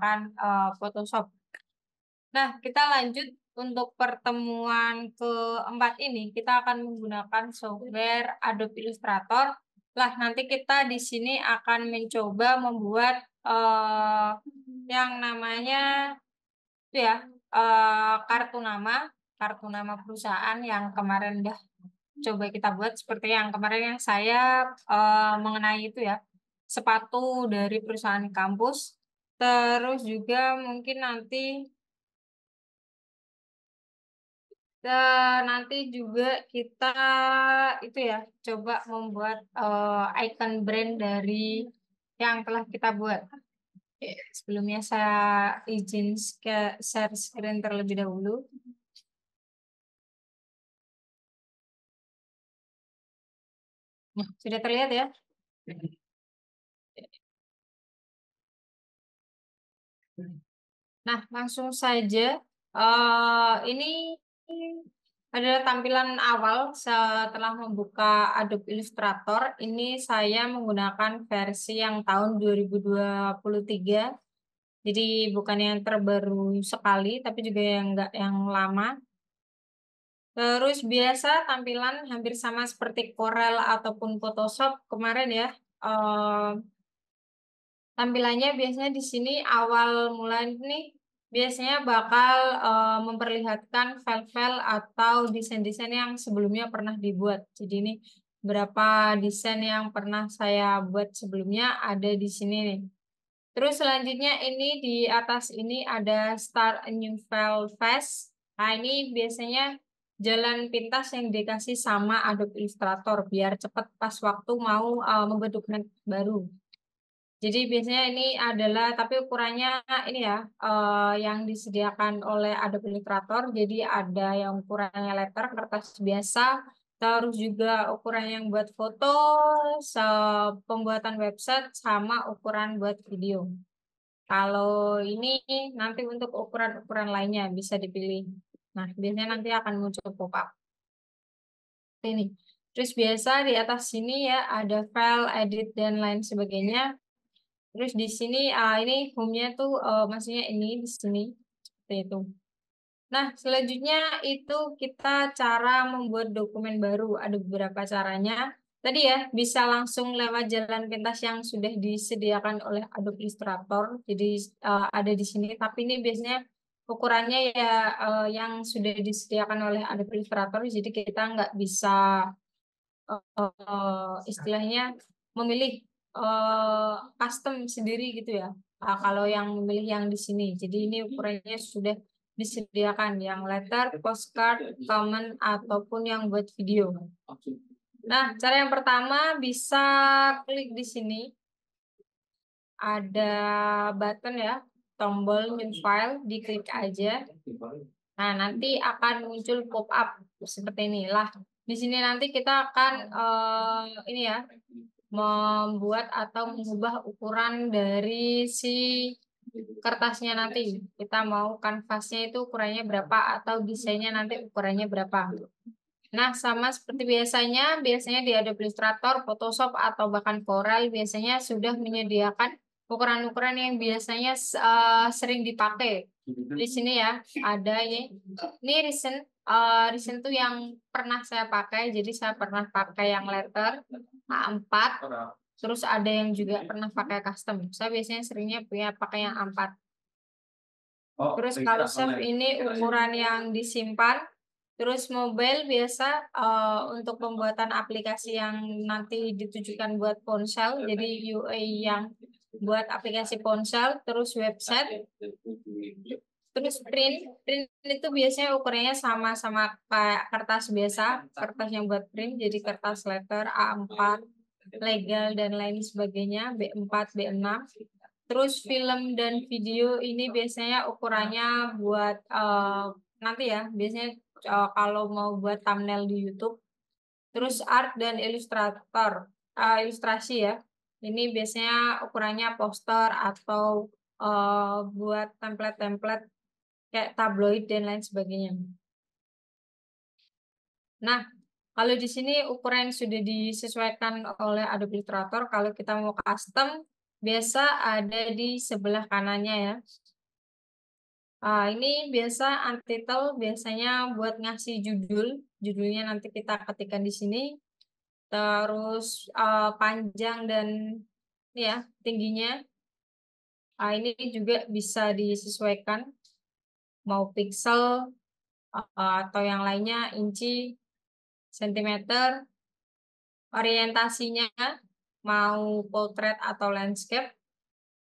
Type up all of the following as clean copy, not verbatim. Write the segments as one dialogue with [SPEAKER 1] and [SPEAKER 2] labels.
[SPEAKER 1] menggunakan Photoshop. Nah, kita lanjut untuk pertemuan keempat ini, kita akan menggunakan software Adobe Illustrator. Lah, nanti kita di sini akan mencoba membuat yang namanya itu ya, kartu nama perusahaan yang kemarin udah coba kita buat, seperti yang kemarin yang saya mengenai itu ya, sepatu dari perusahaan kampus. Terus juga mungkin nanti juga kita itu ya coba membuat icon brand dari yang telah kita buat. Oke, sebelumnya saya izin share screen terlebih dahulu. Nah, sudah terlihat ya? Nah, langsung saja. Ini adalah tampilan awal setelah membuka Adobe Illustrator. Ini saya menggunakan versi yang tahun 2023. Jadi bukan yang terbaru sekali, tapi juga yang enggak yang lama. Terus biasa tampilan hampir sama seperti Corel ataupun Photoshop kemarin ya. Eh, Tampilannya biasanya di sini awal mulai ini biasanya bakal memperlihatkan file-file atau desain-desain yang sebelumnya pernah dibuat. Jadi ini berapa desain yang pernah saya buat sebelumnya ada di sini nih. Terus selanjutnya ini di atas ini ada Start a New File Fast. Nah, ini biasanya jalan pintas yang dikasih sama Adobe Illustrator biar cepat pas waktu mau membuat dokumen baru. Jadi biasanya ini adalah, tapi ukurannya ini ya, yang disediakan oleh Adobe Illustrator. Jadi ada yang ukurannya letter, kertas biasa, terus juga ukuran yang buat foto, pembuatan website, sama ukuran buat video. Kalau ini nanti untuk ukuran-ukuran lainnya bisa dipilih. Nah, biasanya nanti akan muncul pop-up. Ini. Terus biasa di atas sini ya ada file, edit, dan lain sebagainya. Terus di sini ini home-nya tuh maksudnya ini di sini seperti itu. Nah, selanjutnya itu kita cara membuat dokumen baru. Ada beberapa caranya. Tadi ya bisa langsung lewat jalan pintas yang sudah disediakan oleh Adobe Illustrator. Jadi ada di sini. Tapi ini biasanya ukurannya ya yang sudah disediakan oleh Adobe Illustrator. Jadi kita nggak bisa istilahnya memilih custom sendiri gitu ya. Kalau yang memilih yang di sini, jadi ini ukurannya sudah disediakan yang letter, postcard, common ataupun yang buat video. Nah, cara yang pertama bisa klik di sini, ada button ya, tombol new file, diklik aja. Nah, nanti akan muncul pop-up seperti inilah. Di sini nanti kita akan ini ya, membuat atau mengubah ukuran dari si kertasnya nanti. Kita mau kanvasnya itu ukurannya berapa atau desainnya nanti ukurannya berapa. Nah, sama seperti biasanya di Adobe Illustrator, Photoshop, atau bahkan Corel biasanya sudah menyediakan ukuran-ukuran yang biasanya sering dipakai. Di sini ya, ada ini recent. Recent tuh yang pernah saya pakai, jadi saya pernah pakai yang letter A4, terus ada yang juga pernah pakai custom. Saya biasanya seringnya punya pakai yang A4. Terus kalau save ini ukuran yang disimpan. Terus mobile biasa untuk pembuatan aplikasi yang nanti ditujukan buat ponsel, jadi UI yang buat aplikasi ponsel, terus website, terus print itu biasanya ukurannya sama-sama kayak kertas biasa, kertas yang buat print, jadi kertas letter A4, legal dan lain sebagainya, B4, B6. Terus film dan video ini biasanya ukurannya buat nanti ya, biasanya kalau mau buat thumbnail di YouTube. Terus art dan ilustrasi ya. Ini biasanya ukurannya poster atau buat template-template kayak tabloid dan lain sebagainya. Nah, kalau di sini ukuran sudah disesuaikan oleh Adobe Illustrator. Kalau kita mau custom, biasa ada di sebelah kanannya ya. Ini biasa untitled biasanya buat ngasih judulnya nanti kita ketikkan di sini. Terus panjang dan ya tingginya. Ini juga bisa disesuaikan mau pixel atau yang lainnya inci, sentimeter, orientasinya mau portrait atau landscape.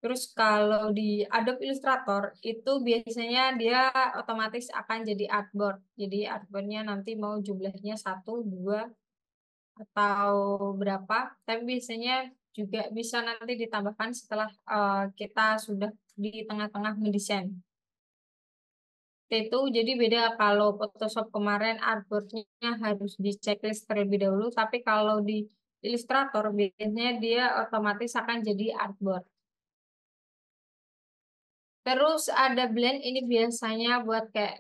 [SPEAKER 1] Terus kalau di Adobe Illustrator itu biasanya dia otomatis akan jadi artboard. Jadi artboardnya nanti mau jumlahnya 1, 2, atau berapa. Tapi biasanya juga bisa nanti ditambahkan setelah kita sudah di tengah-tengah mendesain. Itu jadi beda kalau Photoshop kemarin artboardnya harus di checklist terlebih dahulu, tapi kalau di Illustrator biasanya dia otomatis akan jadi artboard. Terus ada blend ini biasanya buat kayak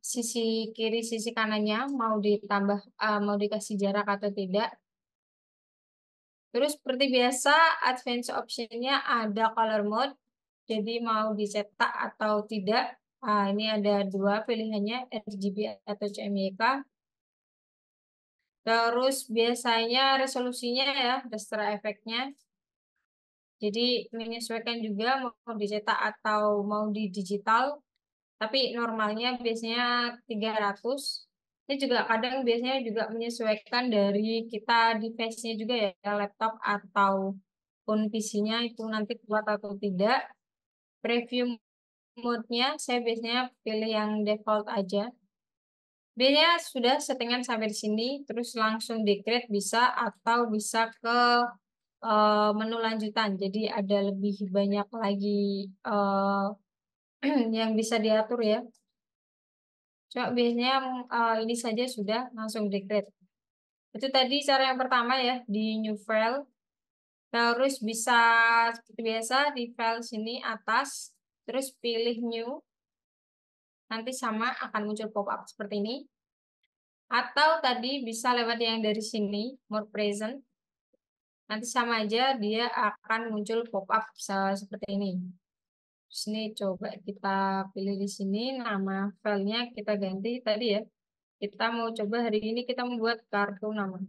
[SPEAKER 1] sisi kiri sisi kanannya mau ditambah mau dikasih jarak atau tidak. Terus seperti biasa advance optionnya ada color mode, jadi mau dicetak atau tidak. Ini ada 2 pilihannya, RGB atau CMYK. Terus biasanya resolusinya ya, raster efeknya. Jadi menyesuaikan juga mau dicetak atau mau di digital. Tapi normalnya biasanya 300. Ini juga kadang biasanya juga menyesuaikan dari kita device-nya juga ya, laptop ataupun PC-nya itu nanti kuat atau tidak. Preview mode-nya saya biasanya pilih yang default aja. Biasanya sudah settingan sampai di sini, terus langsung di-create bisa atau bisa ke menu lanjutan. Jadi ada lebih banyak lagi yang bisa diatur ya. Cuma biasanya ini saja sudah langsung di-create. Itu tadi cara yang pertama ya, di new file. Terus bisa seperti biasa di file sini atas, terus pilih new. Nanti sama akan muncul pop-up seperti ini. Atau tadi bisa lewat yang dari sini, more present. Nanti sama aja dia akan muncul pop-up seperti ini. Sini coba kita pilih di sini nama filenya kita ganti tadi ya. Kita mau coba hari ini kita membuat kartu nama.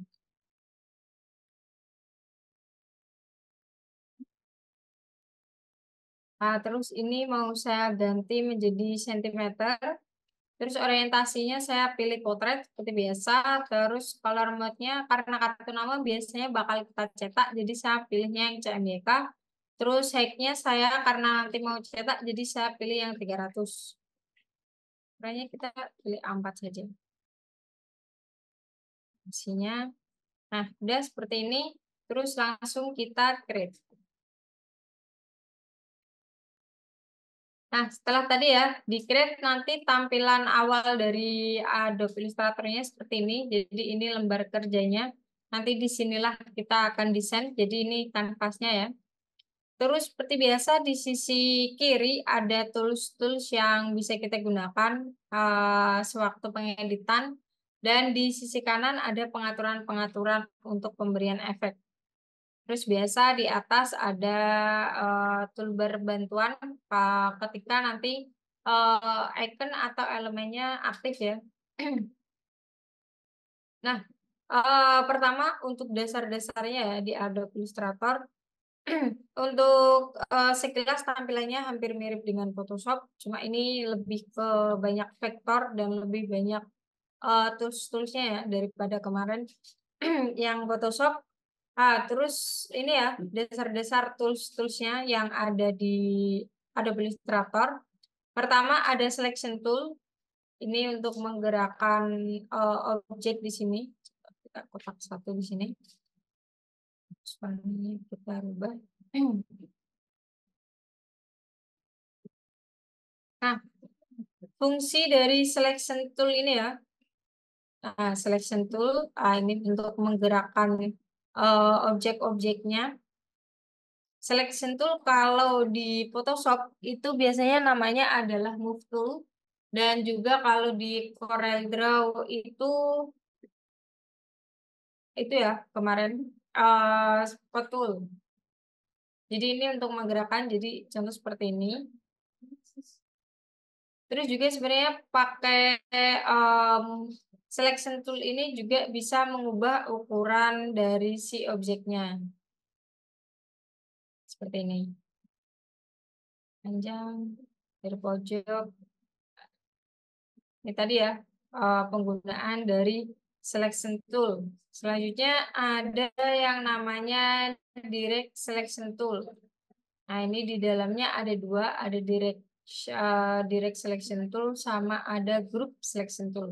[SPEAKER 1] Terus ini mau saya ganti menjadi sentimeter. Terus orientasinya saya pilih potret seperti biasa. Terus color mode-nya karena kartu nama biasanya bakal kita cetak, jadi saya pilihnya yang CMYK. Terus height-nya saya karena nanti mau cetak, jadi saya pilih yang 300. Makanya kita pilih A4 saja. Isinya. Nah, udah seperti ini. Terus langsung kita create. Nah, setelah tadi ya, di create nanti tampilan awal dari Adobe Illustrator-nya seperti ini. Jadi ini lembar kerjanya. Nanti disinilah kita akan desain. Jadi ini kanvasnya ya. Terus seperti biasa di sisi kiri ada tools-tools yang bisa kita gunakan sewaktu pengeditan. Dan di sisi kanan ada pengaturan-pengaturan untuk pemberian efek. Terus biasa di atas ada toolbar bantuan ketika nanti icon atau elemennya aktif ya. Nah, pertama untuk dasar-dasarnya ya di Adobe Illustrator. Untuk sekilas tampilannya hampir mirip dengan Photoshop, cuma ini lebih ke banyak vektor dan lebih banyak tools-toolsnya ya daripada kemarin yang Photoshop. Terus ini ya dasar-dasar tools-toolsnya yang ada di Adobe Illustrator. Pertama ada selection tool. Ini untuk menggerakkan objek di sini. Kita kotak satu di sini. Warnanya kita rubah. Nah, fungsi dari selection tool ini ya. Selection tool ini untuk menggerakkan objek-objeknya. Selection tool kalau di Photoshop itu biasanya namanya adalah move tool, dan juga kalau di Corel Draw itu ya kemarin spot tool. Jadi ini untuk menggerakkan, jadi contoh seperti ini. Terus juga sebenarnya pakai selection tool ini juga bisa mengubah ukuran dari si objeknya. Seperti ini. Panjang, dari pojok. Ini tadi ya, penggunaan dari selection tool. Selanjutnya ada yang namanya direct selection tool. Nah, ini di dalamnya ada dua, ada direct selection tool sama ada group selection tool.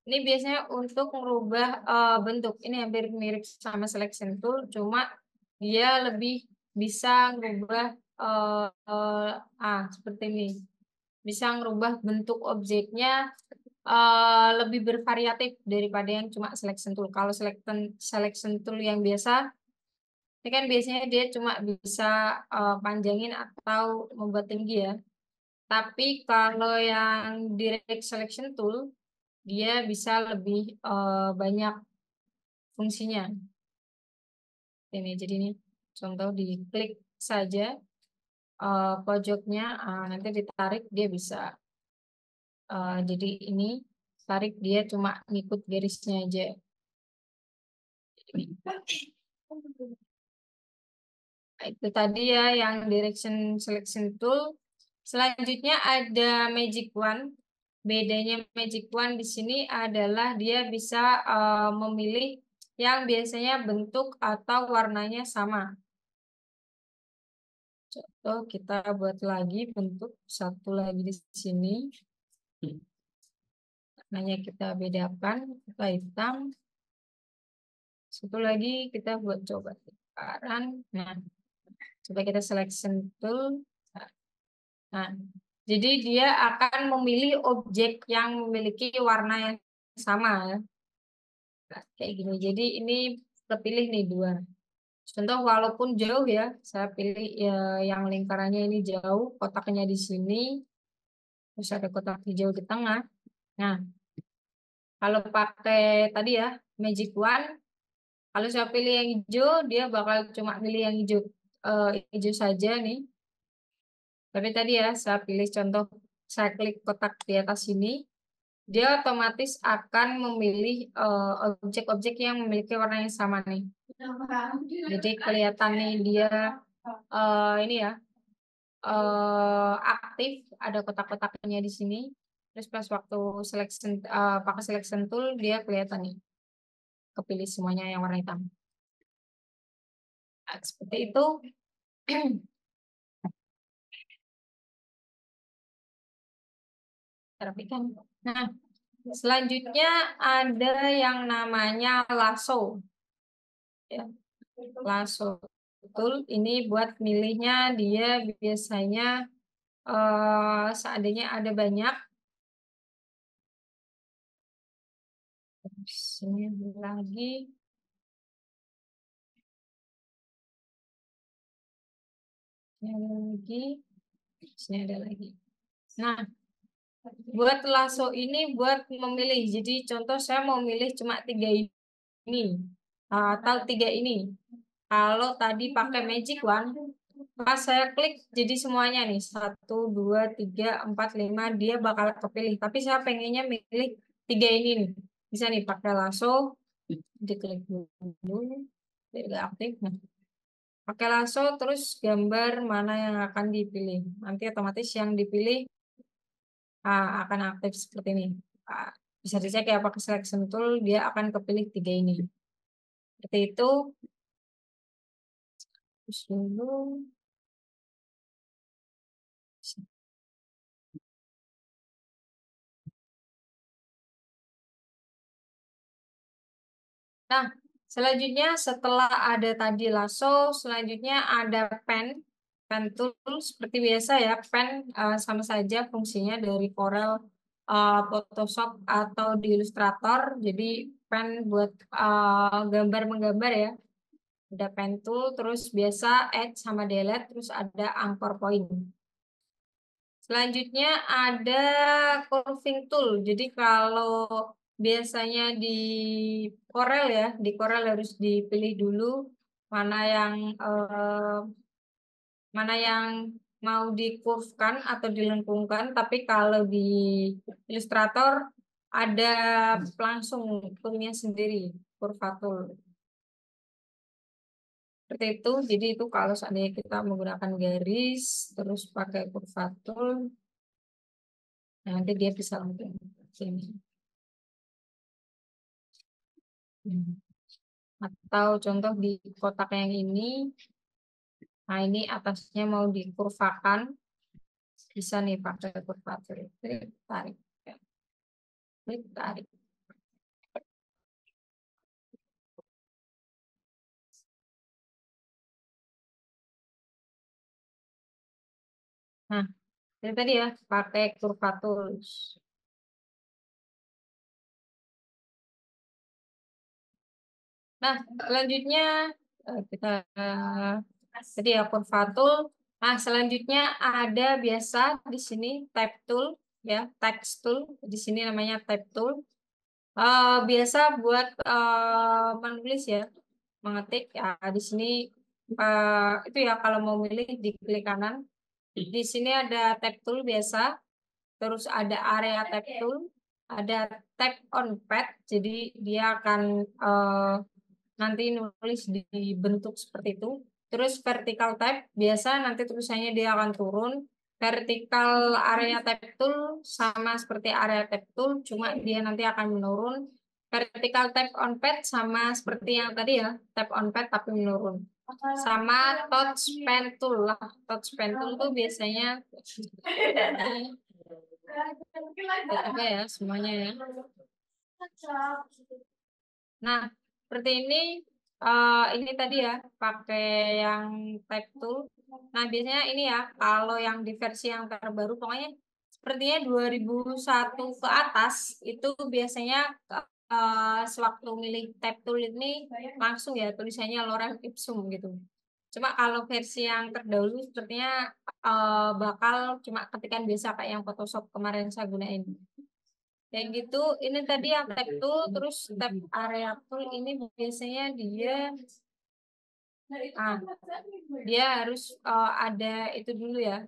[SPEAKER 1] Ini biasanya untuk merubah bentuk. Ini hampir mirip sama selection tool, cuma dia lebih bisa merubah seperti ini. Bisa merubah bentuk objeknya lebih bervariatif daripada yang cuma selection tool. Kalau selection tool yang biasa ini kan biasanya dia cuma bisa panjangin atau membuat tinggi ya. Tapi kalau yang direct selection tool, dia bisa lebih banyak fungsinya. Ini jadi ini contoh diklik saja pojoknya, nanti ditarik dia bisa. Jadi ini tarik dia cuma ngikut garisnya aja. Itu tadi ya yang direction selection tool. Selanjutnya ada magic wand. Bedanya magic wand di sini adalah dia bisa memilih yang biasanya bentuk atau warnanya sama. Contoh kita buat lagi bentuk satu lagi di sini. Warnanya kita bedakan, kita hitam. Satu lagi kita buat coba lingkaran. Nah, coba kita selection tool. Nah, jadi dia akan memilih objek yang memiliki warna yang sama ya. Nah, kayak gini. Jadi ini terpilih nih dua. Contoh walaupun jauh ya, saya pilih ya, yang lingkarannya ini jauh, kotaknya di sini, terus ada kotak hijau di tengah. Nah, kalau pakai tadi ya, magic wand, kalau saya pilih yang hijau, dia bakal cuma pilih yang hijau, hijau saja nih. Tapi tadi ya, saya pilih contoh, saya klik kotak di atas sini, dia otomatis akan memilih objek-objek yang memiliki warna yang sama nih. Jadi kelihatan nih dia ini ya aktif, ada kotak-kotaknya di sini. Terus pas waktu pakai selection tool dia kelihatan nih, kepilih semuanya yang warna hitam. Nah, seperti itu. Rapikan. Nah, selanjutnya ada yang namanya lasso. Ya, lasso tool ini buat milihnya dia biasanya seandainya ada banyak. Sini lagi. Sini ada lagi. Sini ada lagi. Nah, buat lasso ini buat memilih. Jadi contoh saya mau milih cuma 3 ini atau 3 ini. Kalau tadi pakai magic wand, pas saya klik jadi semuanya nih 1, 2, 3, 4, 5 dia bakal kepilih. Tapi saya pengennya milih 3 ini nih. Bisa nih pakai lasso, diklik dulu, tidak aktif. Nah, pakai lasso terus gambar mana yang akan dipilih. Nanti otomatis yang dipilih akan aktif seperti ini. Bisa dicek ya pakai selection tool dia akan kepilih 3 ini. Seperti itu. Terus dulu. Nah, selanjutnya setelah ada tadi lasso, selanjutnya ada pen. Pen tool seperti biasa ya, pen sama saja fungsinya dari Corel, Photoshop atau di Illustrator. Jadi pen buat gambar menggambar ya. Ada pen tool, terus biasa add sama delete, terus ada anchor point. Selanjutnya ada curving tool. Jadi kalau biasanya di Corel ya, di Corel harus dipilih dulu mana yang mana yang mau dikurvkan atau dilengkungkan, tapi kalau di Illustrator ada langsung toolnya sendiri, kurva tool. Seperti itu, jadi itu kalau seandainya kita menggunakan garis, terus pakai kurva tool, nanti dia bisa langsung sini. Atau contoh di kotak yang ini, nah ini atasnya mau dikurvakan, bisa nih pakai kurva tool. Tarik, tarik. Nah, ini tadi ya, pakai kurva tools. Nah, selanjutnya kita tadi ya kurva tool. Nah, selanjutnya ada biasa di sini type tool ya, text tool. Di sini namanya type tool. Biasa buat menulis ya, mengetik ya. Di sini itu ya kalau mau milih di klik kanan. Di sini ada tab tool biasa, terus ada area tab tool, ada tap on pad, jadi dia akan nanti nulis di bentuk seperti itu. Terus vertical tab, biasa nanti tulisannya dia akan turun. Vertical area tab tool sama seperti area tab tool, cuma dia nanti akan menurun. Vertical tab on pad sama seperti yang tadi ya, tab on pad tapi menurun. Sama touch pen tool lah. Touch pen tool tuh biasanya apa ya semuanya ya. Nah, seperti ini tadi ya, pakai yang type tool. Nah, biasanya ini ya, kalau yang di versi yang terbaru, pokoknya sepertinya 2001 ke atas, itu biasanya sewaktu milih type tool ini langsung ya tulisannya lorem ipsum gitu. Cuma kalau versi yang terdahulu sepertinya bakal cuma ketikan biasa kayak yang Photoshop kemarin saya gunain. Kayak gitu, ini tadi yang tab tool, terus tab area tool ini biasanya ah, dia harus ada itu dulu ya,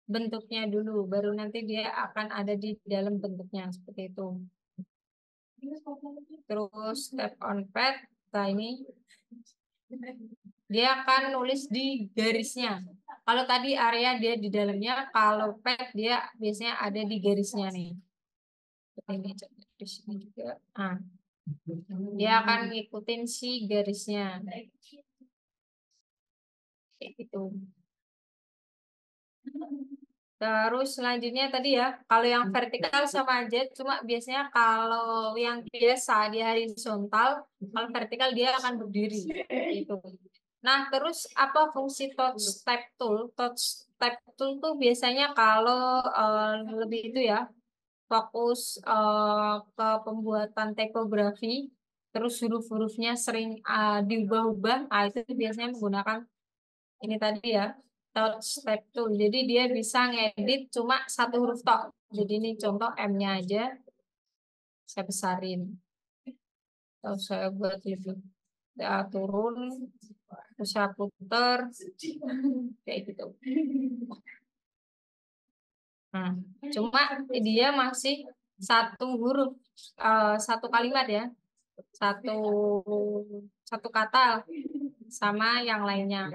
[SPEAKER 1] bentuknya dulu, baru nanti dia akan ada di dalam bentuknya seperti itu. Terus tab on pad, nah ini dia akan nulis di garisnya. Kalau tadi area dia di dalamnya, kalau pad dia biasanya ada di garisnya nih. Ini di sini juga. Ah. Dia akan ngikutin si garisnya. Kayak gitu. Terus selanjutnya tadi ya, kalau yang vertikal sama aja, cuma biasanya kalau yang biasa di horizontal, kalau vertikal dia akan berdiri. Gitu. Nah, terus apa fungsi touch type tool? Touch type tool tuh biasanya kalau lebih itu ya, fokus ke pembuatan tipografi, terus huruf-hurufnya sering diubah-ubah, itu biasanya menggunakan ini tadi ya, touch type tool. Jadi dia bisa ngedit cuma satu huruf tok. Jadi ini contoh M-nya aja, saya besarin. Kalau saya buat lebih turun, terus saya puter, kayak gitu. Nah, cuma dia masih satu huruf, satu kalimat ya, satu satu kata sama yang lainnya.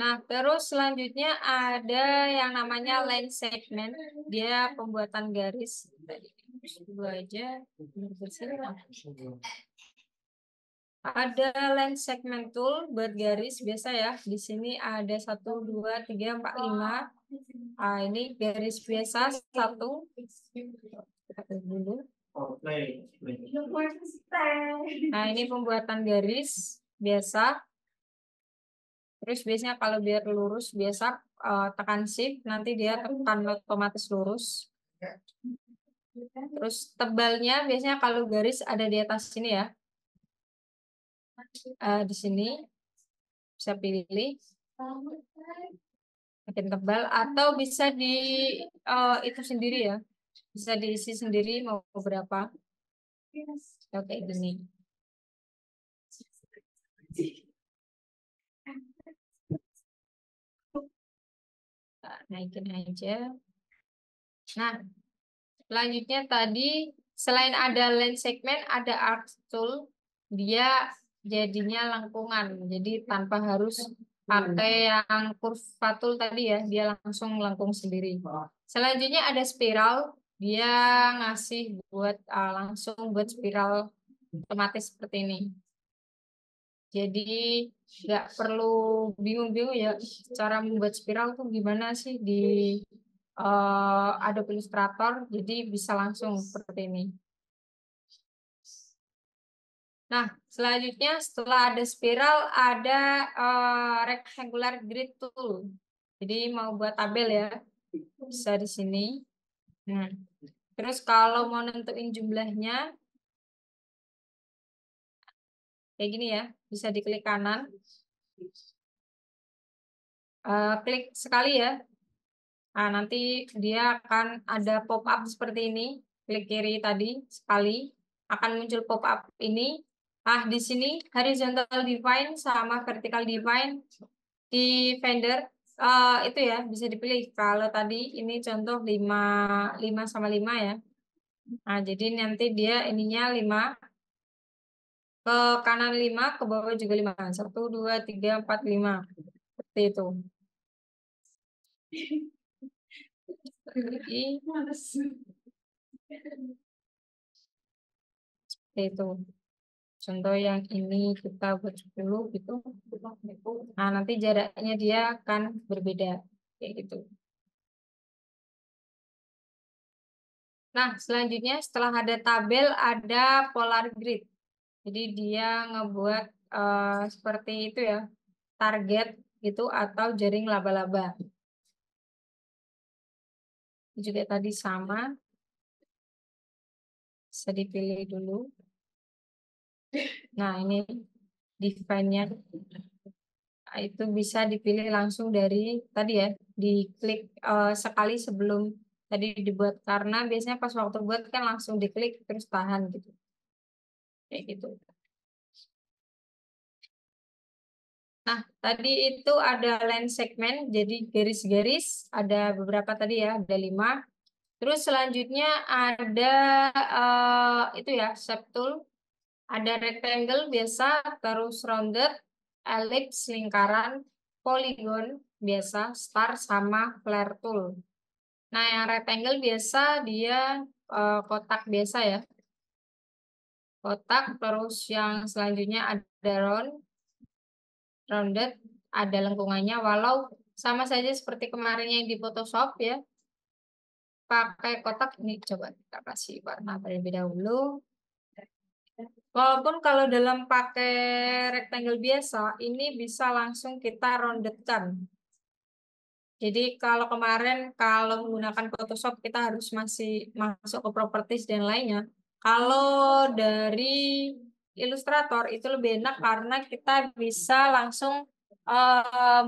[SPEAKER 1] Nah, terus selanjutnya ada yang namanya line segment. Dia pembuatan garis. Dua aja. Ada line segment tool buat garis biasa ya. Di sini ada 1, 2, 3, 4, 5. Ini garis biasa satu. Kita dulu. Nah, ini pembuatan garis biasa. Terus biasanya kalau biar lurus biasa tekan shift, nanti dia tekan otomatis lurus. Terus tebalnya biasanya kalau garis ada di atas sini ya. Di sini bisa pilih makin tebal atau bisa di itu sendiri ya. Bisa diisi sendiri mau berapa. Oke, gini. Naikin aja. Nah, selanjutnya tadi selain ada line segment, ada arc tool, dia jadinya lengkungan. Jadi tanpa harus pakai yang curva tool tadi ya, dia langsung lengkung sendiri. Selanjutnya ada spiral, dia ngasih buat langsung buat spiral otomatis seperti ini. Jadi nggak perlu bingung-bingung ya cara membuat spiral tuh gimana sih di Adobe Illustrator. Jadi bisa langsung seperti ini. Nah, selanjutnya setelah ada spiral ada rectangular grid tool. Jadi mau buat tabel ya, bisa di sini. Nah, terus kalau mau nentuin jumlahnya kayak gini ya, bisa diklik kanan. Klik sekali ya. Nah, nanti dia akan ada pop-up seperti ini. Klik kiri tadi sekali, akan muncul pop-up ini. Di sini horizontal define sama vertical define di vendor itu ya bisa dipilih. Kalau tadi ini contoh 5 sama 5 ya. Nah, jadi nanti dia ininya 5, ke kanan 5, ke bawah juga 5. 1, 2, 3, 4, 5. Seperti itu. Itu contoh yang ini kita buat 10 gitu. Nah, nanti jaraknya dia akan berbeda kayak gitu. Nah, selanjutnya setelah ada tabel ada polar grid. Jadi dia ngebuat seperti itu ya, target gitu atau jaring laba-laba. Juga tadi sama, bisa dipilih dulu. Nah, ini define-nya itu bisa dipilih langsung dari tadi ya, diklik sekali sebelum tadi dibuat, karena biasanya pas waktu buat kan langsung diklik terus tahan gitu, kayak gitu. Nah, tadi itu ada line segment, jadi garis-garis, ada beberapa tadi ya, ada 5. Terus selanjutnya ada itu ya, shape tool, ada rectangle biasa, terus rounded, ellipse lingkaran, polygon biasa, star sama flare tool. Nah, yang rectangle biasa dia kotak biasa ya, kotak. Terus yang selanjutnya ada rounded, ada lengkungannya. Walau sama saja seperti kemarin yang di Photoshop ya, pakai kotak ini. Coba kita kasih warna terlebih dahulu. Walaupun kalau dalam pakai rectangle biasa, ini bisa langsung kita roundedkan. Jadi kalau kemarin kalau menggunakan Photoshop kita harus masih masuk ke properties dan lainnya. Kalau dari Illustrator itu lebih enak karena kita bisa langsung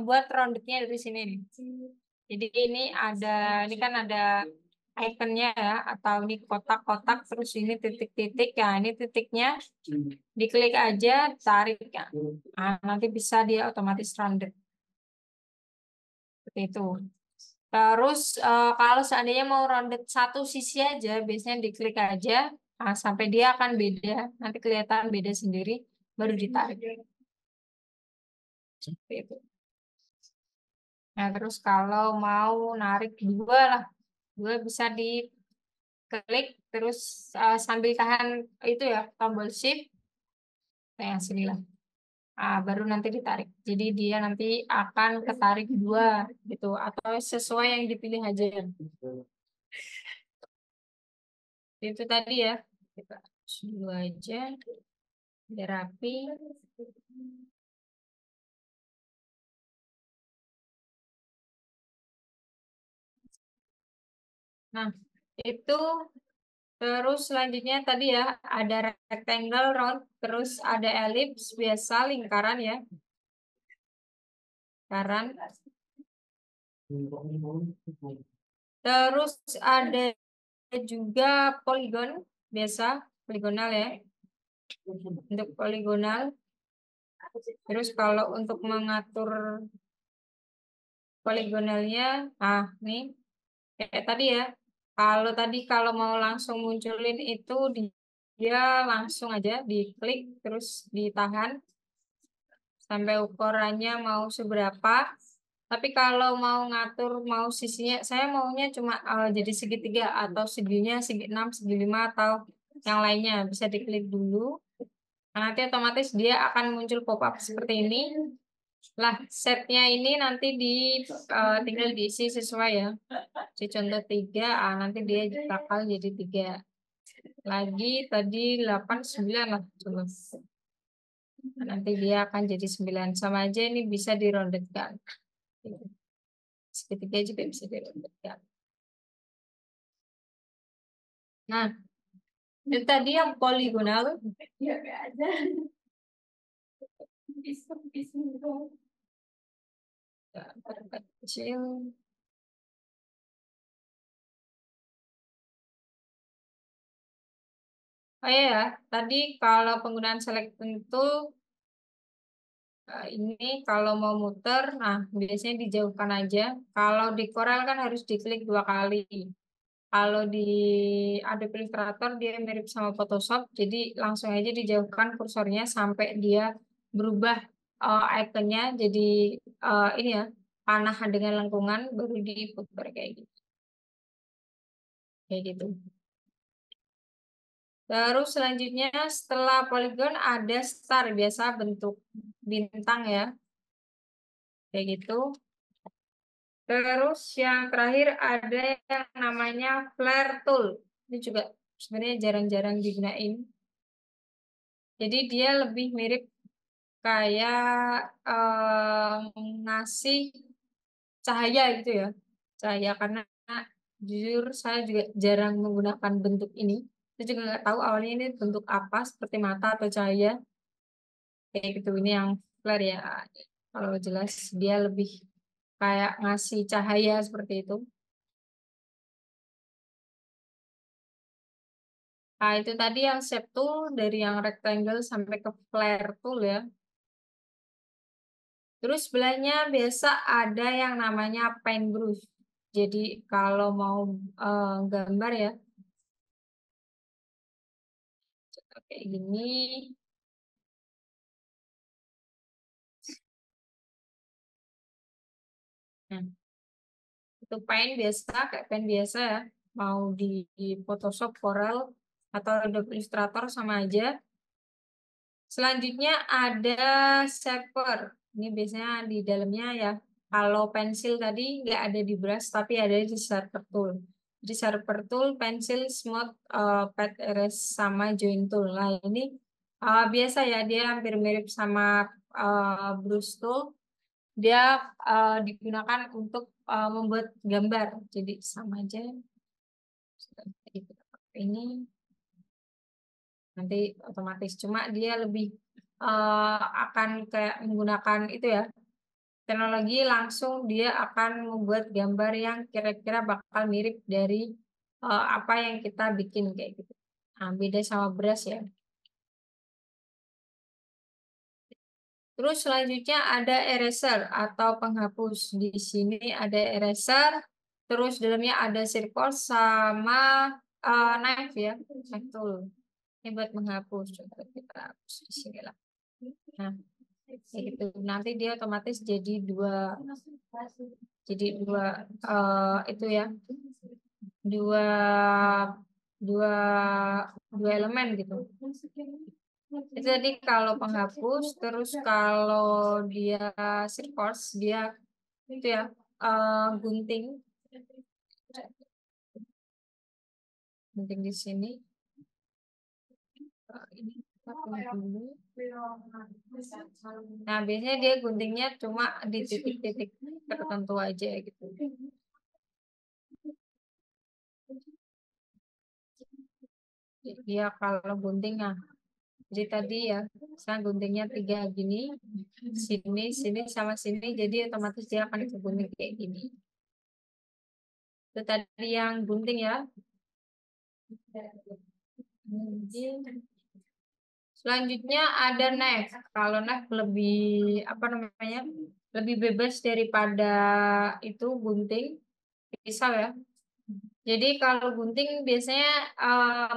[SPEAKER 1] buat roundednya dari sini nih. Jadi ini kan ada ikonnya ya, atau ini kotak-kotak terus ini titik-titik ya, ini titiknya diklik aja, tarik ya. Nah, nanti bisa dia otomatis rounded seperti itu. Terus kalau seandainya mau rounded satu sisi aja, biasanya diklik aja sampai dia akan beda, nanti kelihatan beda sendiri, baru ditarik. Seperti itu. Nah, terus kalau mau narik dua lah, dua bisa diklik terus sambil tahan itu ya tombol shift, kayak sini lah. Baru nanti ditarik. Jadi dia nanti akan ketarik dua gitu, atau sesuai yang dipilih aja. Itu tadi ya, kita dulu aja biar rapi. Nah, itu terus selanjutnya tadi ya ada rectangle, round, terus ada ellipse biasa lingkaran ya, lingkaran. Terus ada juga poligon biasa, poligonal ya. Untuk poligonal Terus kalau untuk mengatur poligonalnya, nih kayak tadi ya. Kalau mau langsung munculin itu dia langsung aja diklik terus ditahan sampai ukurannya mau seberapa. Tapi kalau mau ngatur mau sisinya, saya maunya cuma jadi segitiga atau seginya segi 6, segi 5 atau yang lainnya bisa diklik dulu. Nah, nanti otomatis dia akan muncul pop-up seperti ini. Lah, setnya ini nanti tinggal diisi sesuai ya. Di contoh 3, nanti dia bakal jadi 3. Lagi tadi 8, 9 lah. Coba. Nanti dia akan jadi 9. Sama aja ini bisa dirondetkan. Segitiga juga bisa dirondetkan. Nah, itu tadi yang poligonal. Kecil. Oh iya ya, tadi kalau penggunaan selection tool ini kalau mau muter, nah biasanya dijauhkan aja. Kalau di Corel kan harus diklik 2 kali. Kalau di Adobe Illustrator dia mirip sama Photoshop, jadi langsung aja dijauhkan kursornya sampai dia berubah ikonnya jadi ini ya panah dengan lengkungan baru diputar kayak gitu. Kayak gitu. Terus selanjutnya setelah poligon ada star, biasa bentuk bintang ya. Kayak gitu. Terus yang terakhir ada yang namanya flare tool. Ini juga sebenarnya jarang-jarang digunain. Jadi dia lebih mirip kayak ngasih cahaya gitu ya. Cahaya karena jujur saya juga jarang menggunakan bentuk ini. Saya juga nggak tahu awalnya ini bentuk apa, seperti mata atau cahaya. Kayak gitu, ini yang flare ya. Kalau jelas dia lebih kayak ngasih cahaya seperti itu. Nah, itu tadi yang shape tool dari yang rectangle sampai ke flare tool ya. Terus sebelahnya biasa ada yang namanya paintbrush. Jadi kalau mau gambar ya, kayak gini. Nah, itu paint biasa, kayak paint biasa ya. Mau di Photoshop, Corel, atau Adobe Illustrator sama aja. Selanjutnya ada shaper. Ini biasanya di dalamnya ya. Kalau pensil tadi nggak ada di brush, tapi ada di shaper tool. Di shaper tool, pensil, smooth, pad erase, sama join tool. Nah ini biasa ya, dia hampir mirip sama brush tool. Dia digunakan untuk membuat gambar. Jadi sama aja. Ini nanti otomatis cuma dia lebih akan kayak menggunakan itu ya teknologi langsung, dia akan membuat gambar yang kira-kira bakal mirip dari apa yang kita bikin kayak gitu. Nah, beda sama brush ya. Terus selanjutnya ada eraser atau penghapus. Di sini ada eraser, terus dalamnya ada circle sama knife ya, knife tool. Ini buat menghapus. Coba kita hapus di sini lah. Nah, kayak gitu. Nanti dia otomatis jadi dua itu ya, dua dua dua elemen gitu. Itu tadi kalau penghapus, terus kalau dia circles dia itu ya gunting gunting di sini. Ini kita gunting dulu. Nah, biasanya dia guntingnya cuma di titik-titik tertentu aja gitu. Dia kalau gunting, nah, jadi tadi ya, saya guntingnya 3 gini, sini, sini, sama sini, jadi otomatis dia akan kegunting kayak gini. Itu tadi yang gunting ya. Mungkin Selanjutnya ada knife. Kalau knife lebih apa namanya? Lebih bebas daripada itu gunting, pisau ya. Jadi kalau gunting biasanya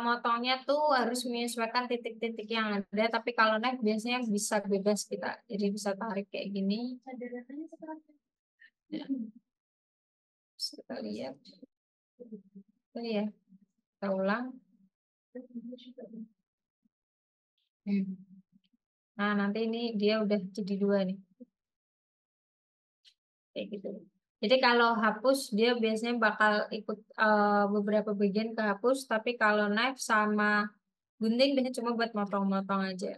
[SPEAKER 1] motongnya tuh harus menyesuaikan titik-titik yang ada, tapi kalau knife biasanya bisa bebas kita. Jadi bisa tarik kayak gini. Terus kita lihat. Oh ya, kita ulang. Nah, nanti ini dia udah jadi dua nih. Kayak gitu. Jadi kalau hapus dia biasanya bakal ikut beberapa bagian kehapus, tapi kalau knife sama gunting biasanya cuma buat motong-motong aja.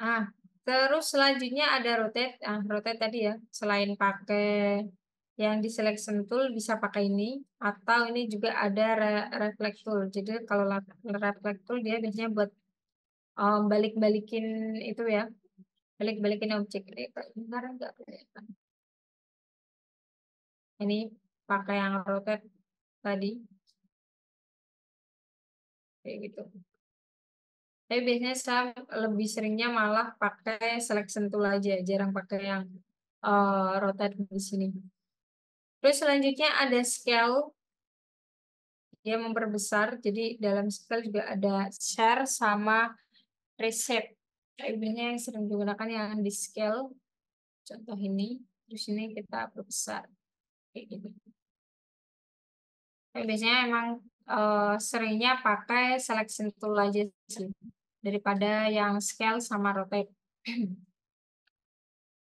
[SPEAKER 1] Ah, terus selanjutnya ada rotate. Rotate tadi ya, selain pakai yang di selection tool bisa pakai ini, atau ini juga ada reflect tool. Jadi kalau reflect tool dia biasanya buat balik-balikin itu ya, balik-balikin objek. Bentar enggak kelihatan. Ini pakai yang rotate tadi kayak gitu. Tapi biasanya saya lebih seringnya malah pakai selection tool aja, jarang pakai yang rotate di sini. Terus selanjutnya ada scale, dia memperbesar. Jadi dalam scale juga ada share sama reshape. Tapi biasanya yang sering digunakan yang di scale, contoh ini. Terus ini kita perbesar kayak gitu. Tapi biasanya emang seringnya pakai selection tool aja sih daripada yang scale sama rotate.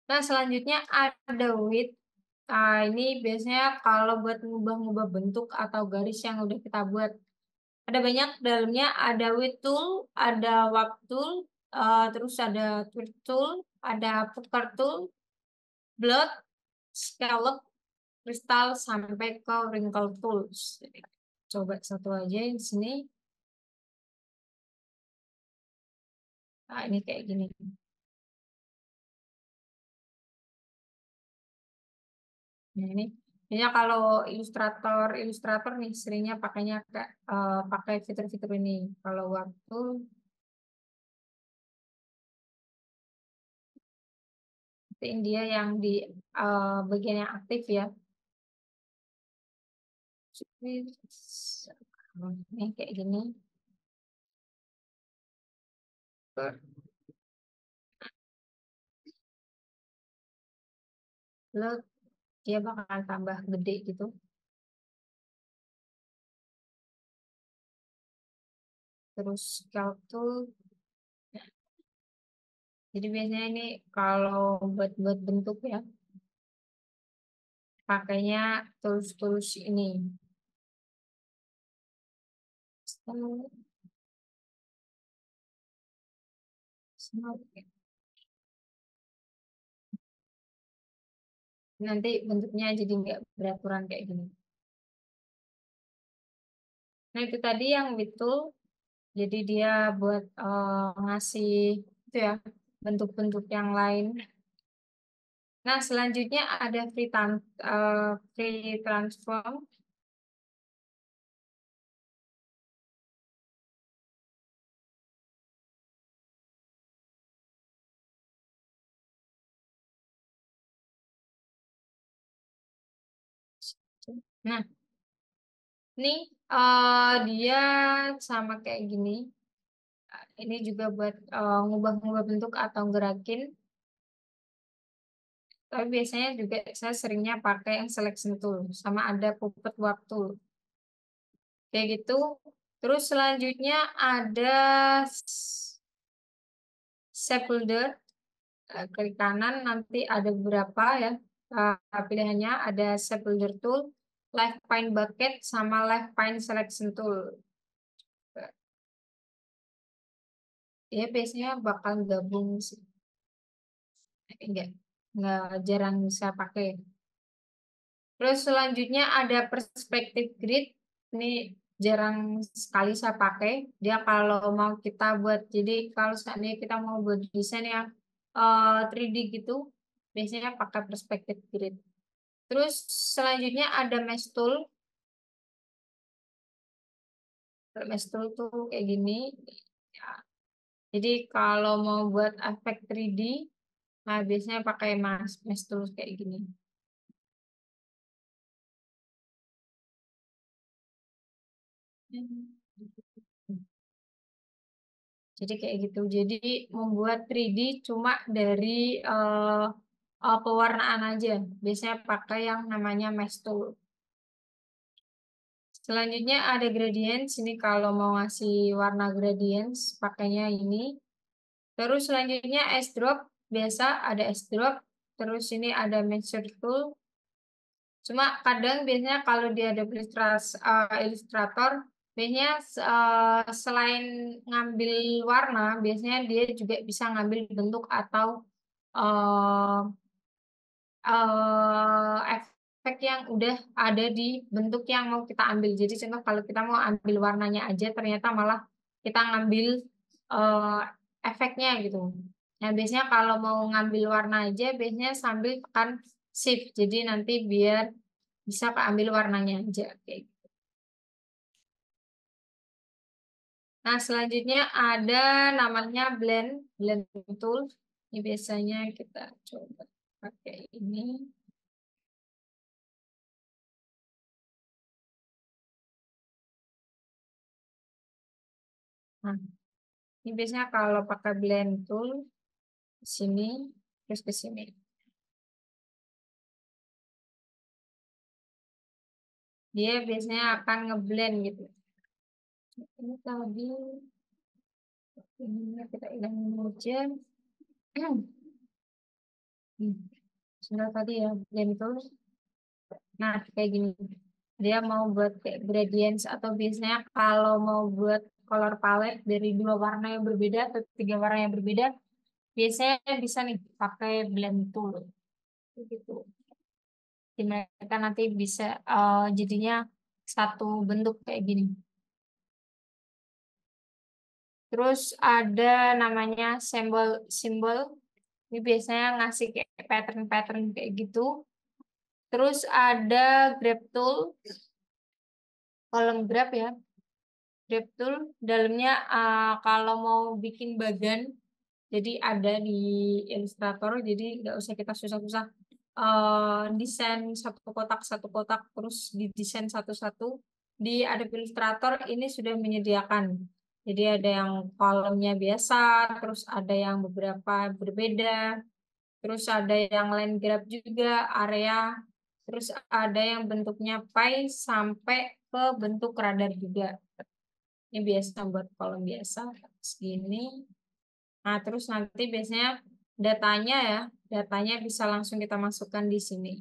[SPEAKER 1] Nah, selanjutnya ada width. Ini biasanya kalau buat ngubah-ngubah bentuk atau garis yang udah kita buat. Ada banyak dalamnya, ada width tool, ada warp tool, terus ada tweak tool, ada pucker tool, blot, scallop, kristal, sampai ke wrinkle tools. Jadi, coba satu aja di sini. Nah, ini kayak gini. Nah, ini kalau ilustrator nih seringnya pakainya pakai fitur-fitur ini. Kalau waktu dia yang di bagian yang aktif ya. Ini kayak gini. Lalu dia bakal tambah gede gitu. Terus scalp tool. Jadi biasanya ini kalau buat bentuk ya, pakainya tools-tools ini. Nanti bentuknya jadi nggak beraturan kayak gini. Nah itu tadi yang betul. Jadi dia buat ngasih itu ya bentuk-bentuk yang lain. Nah selanjutnya ada free transform. Nah ini dia sama kayak gini. Ini juga buat ngubah-ngubah bentuk atau gerakin. Tapi biasanya juga saya seringnya pakai yang selection tool. Sama ada puppet warp tool. Kayak gitu. Terus selanjutnya ada shape builder. Klik kanan nanti ada beberapa ya pilihannya. Ada shape builder tool, live pine bucket, sama live pine selection tool. Ya biasanya bakal gabung sih. Enggak jarang bisa pakai. Terus selanjutnya ada perspective grid. Ini jarang sekali saya pakai. Dia kalau mau kita buat, jadi kalau seandainya kita mau buat desain yang 3D gitu, biasanya pakai perspective grid. Terus selanjutnya ada mesh tool. Mesh tool tuh kayak gini. Ya. Jadi kalau mau buat efek 3D, nah biasanya pakai mesh tool kayak gini. Jadi kayak gitu. Jadi membuat 3D cuma dari pewarnaan aja. Biasanya pakai yang namanya mesh tool. Selanjutnya ada gradients. Ini kalau mau ngasih warna gradients, pakainya ini. Terus selanjutnya S drop. Biasa ada S drop. Terus ini ada measure tool. Cuma kadang biasanya kalau di Adobe Illustrator, biasanya selain ngambil warna, biasanya dia juga bisa ngambil bentuk atau uh, efek yang udah ada di bentuk yang mau kita ambil. Jadi contoh kalau kita mau ambil warnanya aja, ternyata malah kita ngambil uh, efeknya gitu. Nah biasanya kalau mau ngambil warna aja, biasanya sambil tekan shift. Jadi nanti biar bisa keambil warnanya aja. Kayak gitu. Nah selanjutnya ada namanya blend tool. Ini biasanya kita coba pakai ini. Nah, ini biasanya kalau pakai blend tool ke sini terus ke sini. Dia biasanya akan ngeblend gitu. Ini tadi ini kita hilangin aja. Sudah tadi ya blend tool. Nah, kayak gini. Dia mau buat kayak gradients atau biasanya kalau mau buat color palette dari dua warna yang berbeda atau tiga warna yang berbeda, biasanya bisa nih pakai blend tool. Gitu. Jadi mereka nanti bisa jadinya satu bentuk kayak gini. Terus ada namanya simbol. Ini biasanya ngasih kayak pattern-pattern kayak gitu. Terus ada grab tool, kolom grab ya. Grab tool dalamnya kalau mau bikin bagan, jadi ada di Illustrator, jadi nggak usah kita susah-susah desain satu kotak terus didesain satu-satu. Di Adobe Illustrator ini sudah menyediakan. Jadi ada yang kolomnya biasa, terus ada yang beberapa berbeda, terus ada yang line graph juga area, terus ada yang bentuknya pie sampai ke bentuk radar juga. Ini biasa buat kolom biasa segini. Nah, terus nanti biasanya datanya ya, datanya bisa langsung kita masukkan di sini.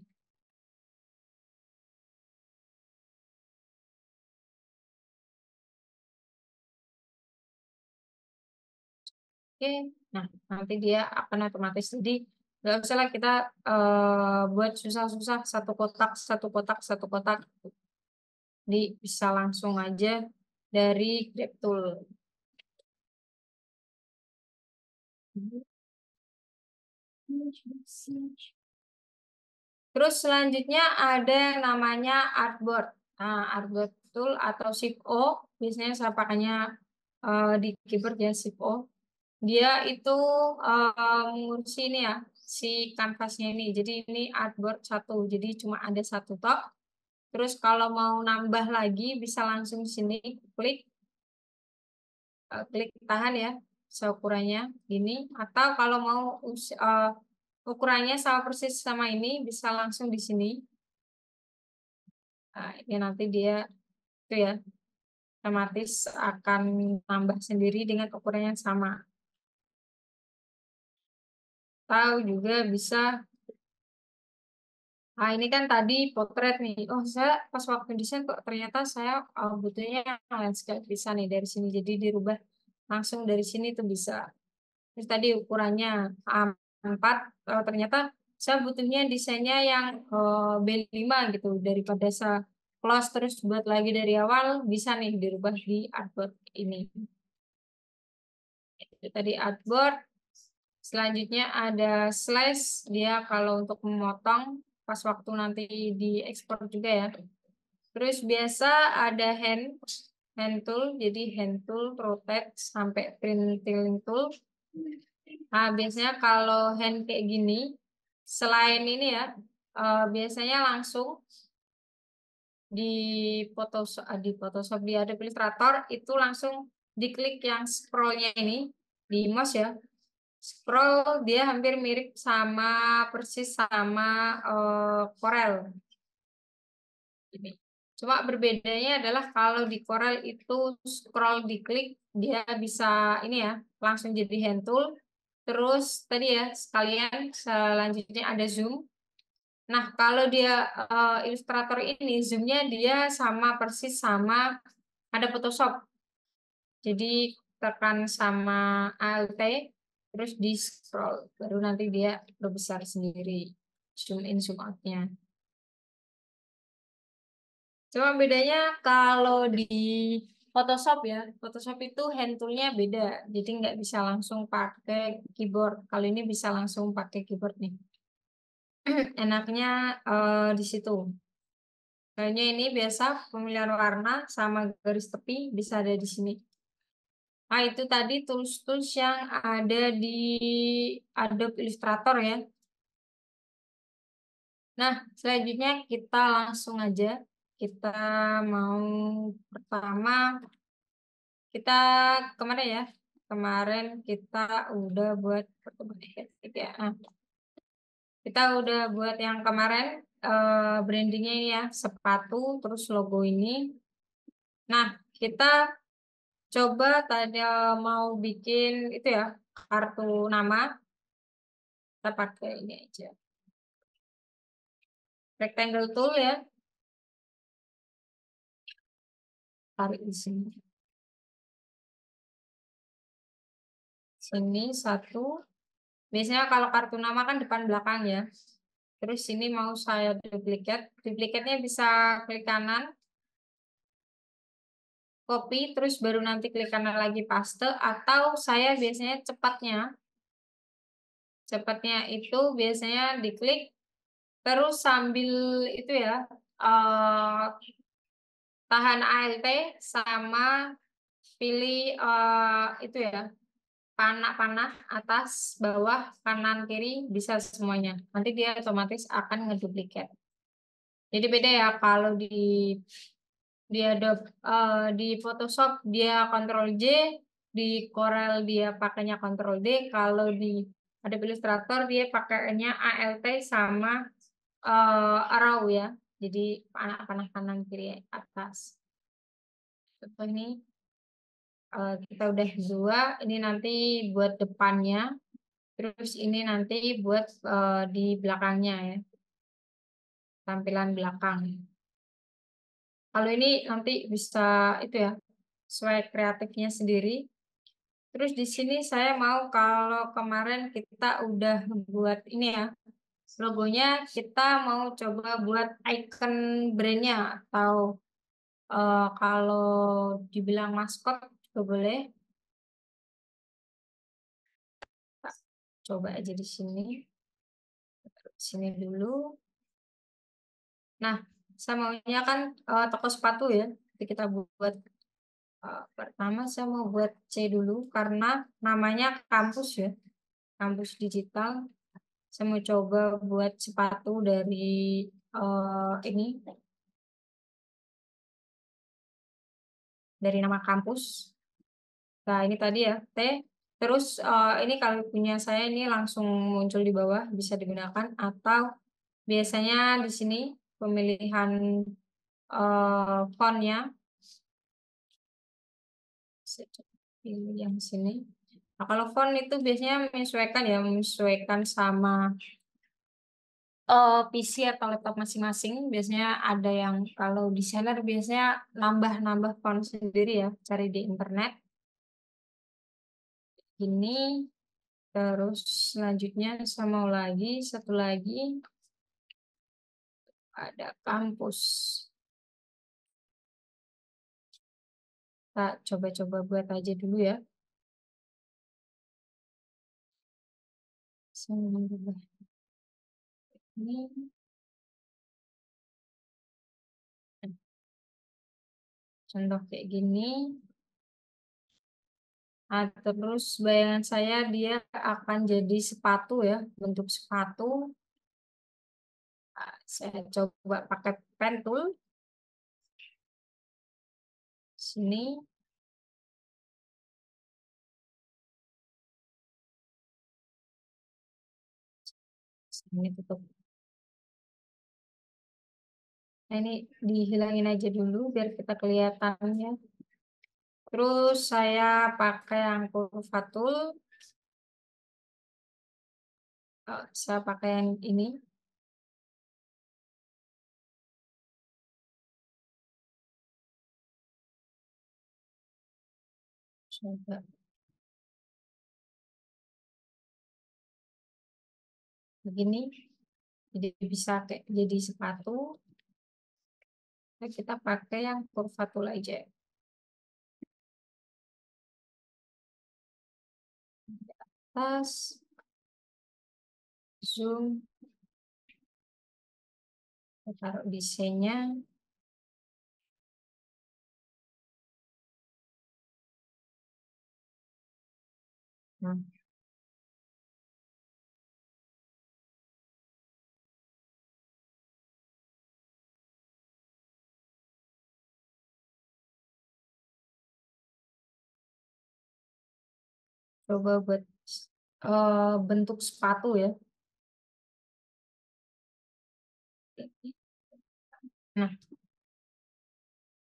[SPEAKER 1] Oke, nah nanti dia akan otomatis. Jadi nggak usah lah kita buat susah-susah satu kotak, satu kotak, satu kotak. Jadi bisa langsung aja dari GrabTool. Terus selanjutnya ada yang namanya artboard. Nah, artboard tool atau Shift O, biasanya saya pakainya di keyboard ya Shift O. Dia itu mengurusi ini ya, si kanvasnya ini. Jadi ini artboard satu, jadi cuma ada satu tok. Terus kalau mau nambah lagi bisa langsung sini klik, klik tahan ya, seukurannya gini. Atau kalau mau ukurannya sama persis sama ini bisa langsung di sini. Nah, ini nanti dia itu ya otomatis akan nambah sendiri dengan ukuran yang sama. Tahu juga bisa. Nah, ini kan tadi potret nih. Oh, saya pas waktu desain kok ternyata saya butuhnya landscape bisa nih dari sini. Jadi dirubah langsung dari sini tuh bisa. Terus tadi ukurannya A4, ternyata saya butuhnya desainnya yang B5 gitu. Daripada saya close terus buat lagi dari awal, bisa nih dirubah di artboard ini. Itu tadi artboard. Selanjutnya ada slash, dia kalau untuk memotong. pas waktu nanti diekspor juga ya. Terus biasa ada hand tool, jadi hand tool, protect, sampai printing tool. Nah, biasanya kalau hand kayak gini, selain ini ya, biasanya langsung di Photoshop di Adobe Illustrator itu langsung diklik yang scrollnya ini di mouse ya. Scroll dia hampir mirip sama persis sama Corel. Ini. Cuma berbedanya adalah kalau di Corel itu scroll diklik dia bisa ini ya langsung jadi hand tool. Terus tadi ya sekalian selanjutnya ada zoom. Nah kalau dia Illustrator ini zoomnya dia sama persis sama ada Photoshop. Jadi tekan sama Alt terus di scroll baru nanti dia berbesar sendiri zoom in zoom outnya. Cuma bedanya kalau di Photoshop ya, Photoshop itu hand toolnya beda, jadi nggak bisa langsung pakai keyboard. Kalau ini bisa langsung pakai keyboard nih. Enaknya di situ. Kayaknya ini biasa pemilihan warna sama garis tepi bisa ada di sini. Nah itu tadi tools-tools yang ada di Adobe Illustrator ya. Nah selanjutnya kita langsung aja. Kita mau pertama kita kemana ya? Kemarin kita udah buat pertemuan ya. Nah, kita udah buat yang kemarin brandingnya ini ya, sepatu, terus logo ini. Nah, kita coba tadi mau bikin itu ya, kartu nama. Kita pakai ini aja. Rectangle tool ya. Tarik di sini. Sini satu. Biasanya kalau kartu nama kan depan belakang ya. Terus sini mau saya duplikat. Duplikatnya bisa klik kanan, copy, terus baru nanti klik kanan lagi paste. Atau saya biasanya cepatnya itu biasanya diklik, terus sambil itu ya, tahan Alt sama pilih itu ya, panah atas, bawah, kanan, kiri, bisa semuanya. Nanti dia otomatis akan ngeduplikat. Jadi beda ya kalau di Adobe di Photoshop dia Ctrl J, di Corel dia pakainya Ctrl D, kalau di Adobe Illustrator dia pakainya Alt sama arrow ya. Jadi panah kanan kiri atas. Contoh ini kita udah dua, ini nanti buat depannya, terus ini nanti buat di belakangnya ya, tampilan belakang. Kalau ini nanti bisa itu ya, sesuai kreatifnya sendiri. Terus di sini saya mau kalau kemarin kita udah buat ini ya, logonya kita mau coba buat icon brandnya atau kalau dibilang maskot juga boleh. Coba aja di sini. Sini dulu. Nah, saya maunya kan toko sepatu ya. Jadi kita buat pertama saya mau buat C dulu karena namanya kampus ya. Kampus digital. Saya mau coba buat sepatu dari ini dari nama kampus. Nah, ini tadi ya, T. Terus ini kalau punya saya ini langsung muncul di bawah bisa digunakan atau biasanya di sini pemilihan fontnya pilih yang sini. Nah, kalau font itu biasanya menyesuaikan sama PC atau laptop masing-masing. Biasanya ada yang kalau desainer biasanya nambah-nambah font sendiri ya, cari di internet. Ini terus selanjutnya saya mau lagi satu lagi ada kampus. Kita coba-coba buat aja dulu ya. Ini Contoh kayak gini. Nah, terus bayangan saya dia akan jadi sepatu ya, bentuk sepatu. Nah, saya coba pakai pen tool. Sini. Sini tutup. Nah, ini dihilangin aja dulu biar kita kelihatannya. Terus saya pakai yang kurva tool. Saya pakai yang ini. Coba begini. Jadi bisa kayak jadi sepatu. Nah, kita pakai yang kurva tool aja. Atas, zoom, kita taruh desainnya. Nah, coba buat bentuk sepatu ya. Nah,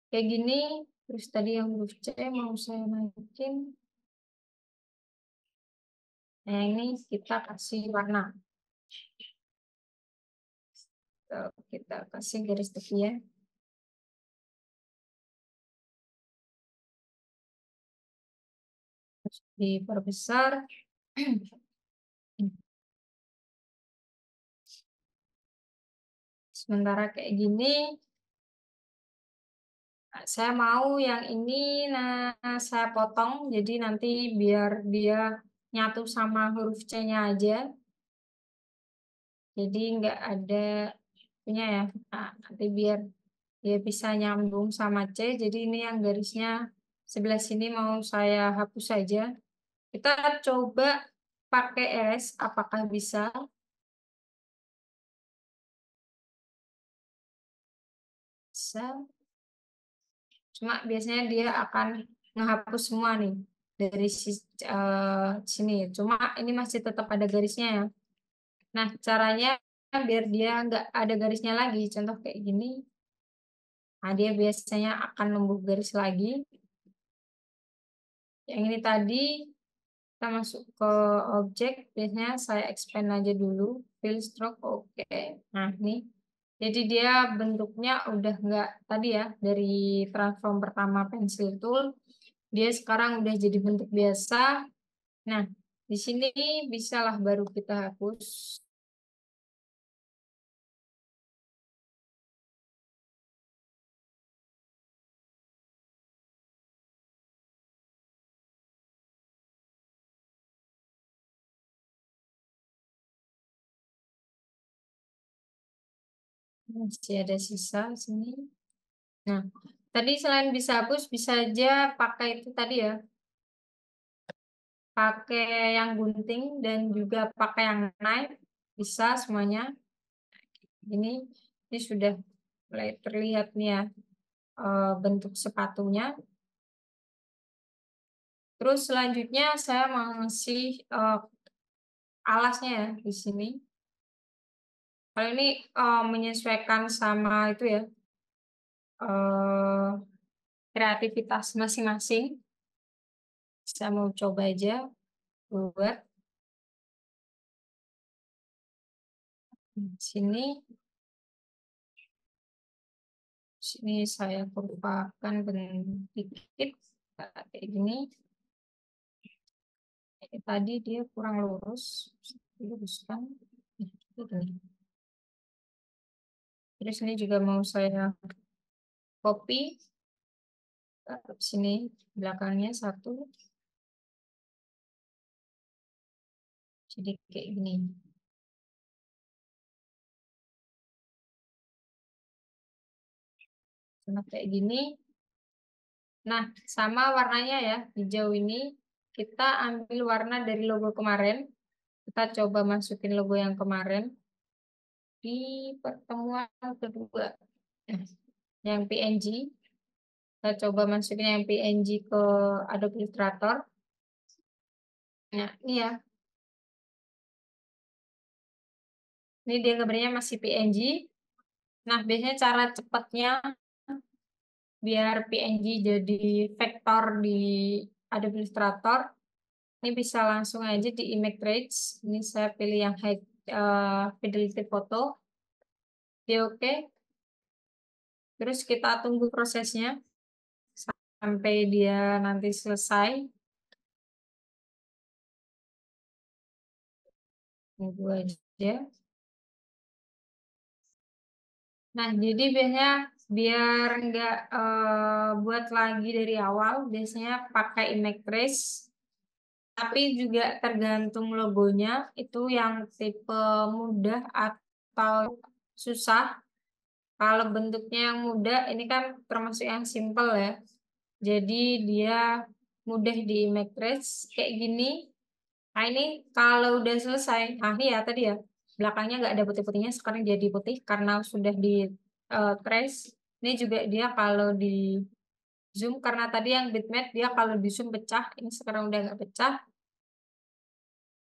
[SPEAKER 1] kayak gini. Terus tadi yang huruf C mau saya naikin. Nah, ini kita kasih warna. Kita kasih garis tepi ya. Diperbesar. Sementara kayak gini. Nah, saya mau yang ini, nah saya potong. Jadi nanti biar dia nyatu sama huruf C-nya aja. Jadi nggak ada punya ya. Nah, nanti biar dia bisa nyambung sama C. Jadi ini yang garisnya sebelah sini mau saya hapus saja. Kita coba pakai S, apakah bisa? Bisa. Cuma biasanya dia akan menghapus semua nih dari sini. Cuma ini masih tetap ada garisnya ya. Nah, caranya biar dia nggak ada garisnya lagi. Contoh kayak gini. Nah, dia biasanya akan nembus garis lagi. Yang ini tadi kita masuk ke objek. Biasanya saya expand aja dulu. Fill stroke, oke. Nah, ini. Jadi dia bentuknya udah nggak tadi ya. Dari transform pertama pensil tool. Dia sekarang udah jadi bentuk biasa. Nah, di sini bisalah baru kita hapus. Masih ada sisa sini. Nah, tadi selain bisa hapus, bisa aja pakai itu tadi ya. Pakai yang gunting dan juga pakai yang knife. Bisa semuanya. Ini sudah mulai terlihat nih ya bentuk sepatunya. Terus selanjutnya saya mau ngasih alasnya ya di sini. Kalau ini menyesuaikan sama itu ya kreativitas masing-masing. Saya mau coba aja buat sini. Sini saya kurvakan sedikit kayak gini. Tadi dia kurang lurus, luruskan. Gini. Terus ini juga mau saya copy. Sini belakangnya satu. Jadi kayak gini. Sama kayak gini. Nah, sama warnanya ya, hijau ini kita ambil warna dari logo kemarin. Kita coba masukin logo yang kemarin di pertemuan kedua. Nah, yang PNG. Kita coba masukin yang PNG ke Adobe Illustrator. Nah, ini ya. Ini dia gambarnya masih PNG. Nah, biasanya cara cepatnya biar PNG jadi vektor di Adobe Illustrator. Ini bisa langsung aja di image trace. Ini saya pilih yang high fidelity photo. Oke, oke. Terus kita tunggu prosesnya sampai dia nanti selesai. Tunggu aja. Nah, jadi biasanya biar nggak buat lagi dari awal, biasanya pakai image trace. Tapi juga tergantung logonya, itu yang tipe mudah atau susah. Kalau bentuknya yang mudah, ini kan termasuk yang simple ya. Jadi dia mudah di image trace kayak gini. Nah ini kalau udah selesai, nah ini ya tadi ya, belakangnya nggak ada putih-putihnya, sekarang jadi putih karena sudah di trace. Ini juga dia kalau di zoom, karena tadi yang bitmap dia kalau di zoom pecah, ini sekarang udah nggak pecah.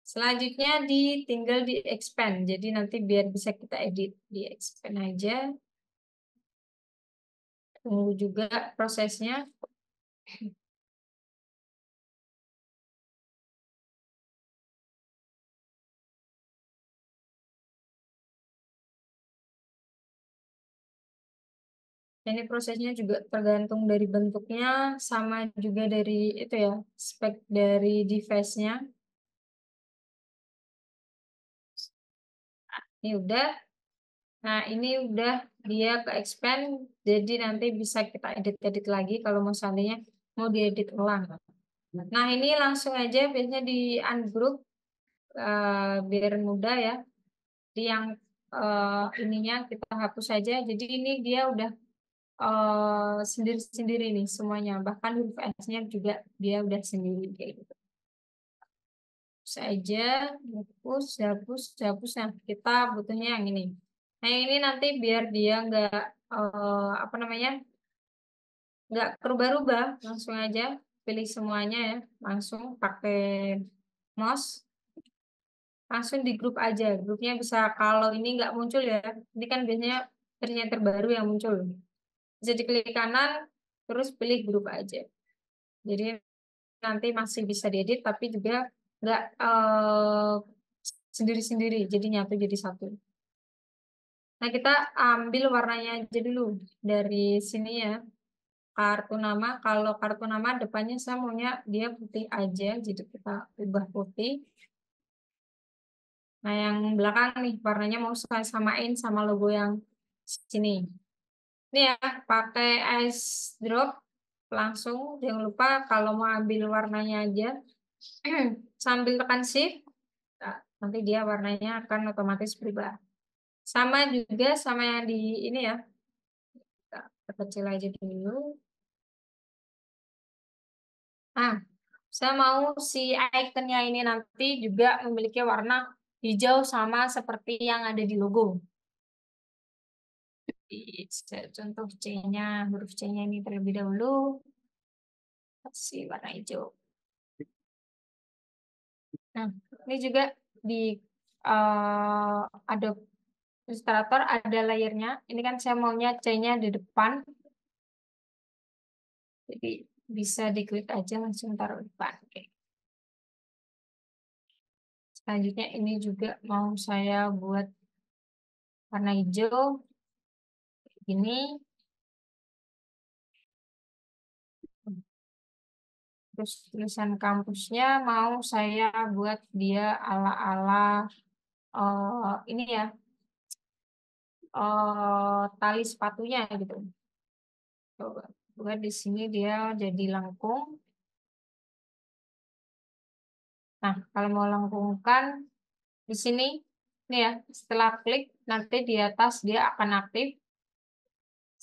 [SPEAKER 1] Selanjutnya tinggal di expand. Jadi nanti biar bisa kita edit, di expand aja. Tunggu juga prosesnya. Ini prosesnya juga tergantung dari bentuknya, sama juga dari itu ya, spek dari device-nya. Ini udah. Nah, ini udah dia ke expand, jadi nanti bisa kita edit-edit lagi kalau mau seandainya mau diedit ulang. Nah, ini langsung aja biasanya di ungroup biar mudah ya. Di yang ininya kita hapus saja. Jadi ini dia udah sendiri-sendiri nih semuanya. Bahkan huruf S-nya juga dia udah sendiri kayak gitu. Saja hapus, hapus, hapus. Nah, kita butuhnya yang ini. Nah, ini nanti biar dia nggak apa namanya, nggak berubah-ubah, langsung aja pilih semuanya ya, langsung pakai mouse, langsung di grup aja. Grupnya bisa, kalau ini nggak muncul ya, ini kan biasanya versi terbaru yang muncul. Bisa diklik kanan, terus pilih grup aja. Jadi nanti masih bisa diedit, tapi juga nggak sendiri-sendiri, jadi nyatu jadi satu. Nah, kita ambil warnanya aja dulu dari sini ya. Kartu nama, kalau kartu nama depannya saya maunya dia putih aja, jadi kita ubah putih. Nah, yang belakang nih warnanya mau saya samain sama logo yang sini. Ini ya, pakai ice drop langsung. Jangan lupa kalau mau ambil warnanya aja, sambil tekan shift, nah, nanti dia warnanya akan otomatis berubah. Sama juga sama yang di ini ya, kita kecil aja dulu. Nah, saya mau si ikonnya ini nanti juga memiliki warna hijau sama seperti yang ada di logo. Contoh C-nya, huruf C-nya ini terlebih dahulu. Kasih warna hijau. Nah, ini juga di Adobe Illustrator ada layernya. Ini kan saya maunya C-nya di depan. Jadi bisa diklik aja langsung taruh di depan. Oke. Selanjutnya ini juga mau saya buat warna hijau. Ini terus tulisan kampusnya mau saya buat dia ala-ala ini ya, tali sepatunya gitu. Coba buat di sini dia jadi lengkung. Nah, kalau mau lengkungkan di sini, nih ya, setelah klik nanti di atas dia akan aktif.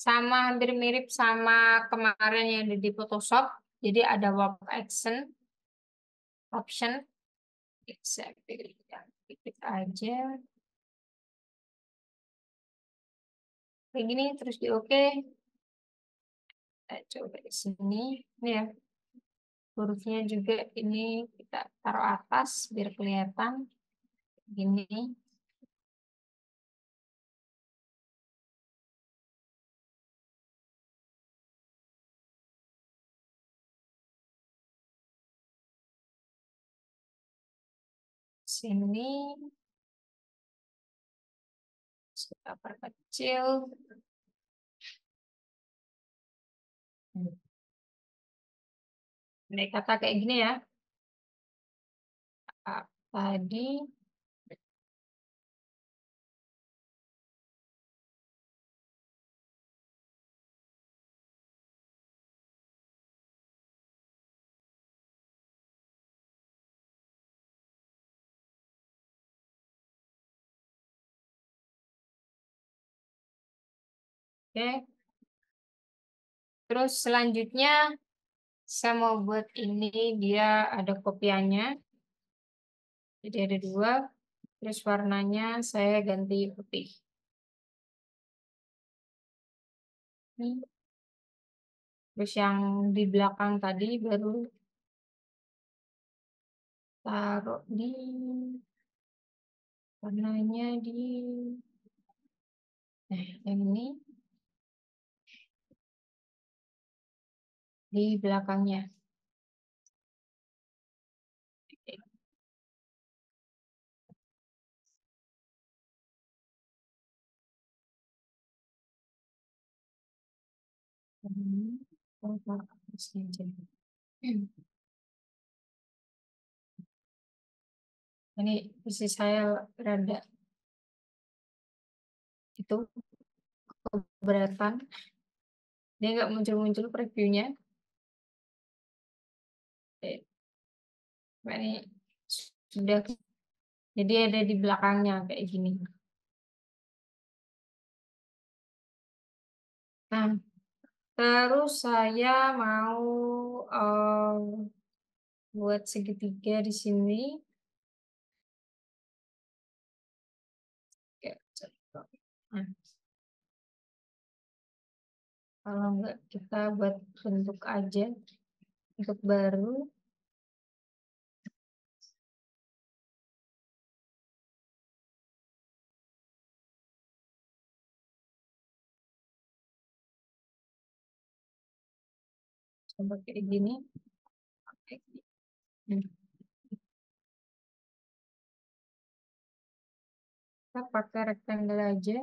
[SPEAKER 1] sama hampir mirip sama kemarin yang ada di Photoshop. Jadi ada warp action option. Saya pilih klik aja. Kayak gini terus di oke. Kita coba di sini. Ini ya. Hurufnya juga ini kita taruh atas biar kelihatan. Gini. Sini. Kita perkecil. Ini kata kayak gini ya. Tadi. Oke. Terus selanjutnya saya mau buat ini dia ada kopiannya. Jadi ada dua. Terus warnanya saya ganti putih. Terus yang di belakang tadi baru taruh di warnanya di yang ini di belakangnya. Ini isi saya rada itu keberatan. Dia nggak muncul-muncul previewnya. Ini sudah jadi ada di belakangnya kayak gini. Nah, terus saya mau buat segitiga di sini. Nah, kalau enggak kita buat bentuk aja, bentuk baru. Coba kayak gini. Kita pakai rectangle aja.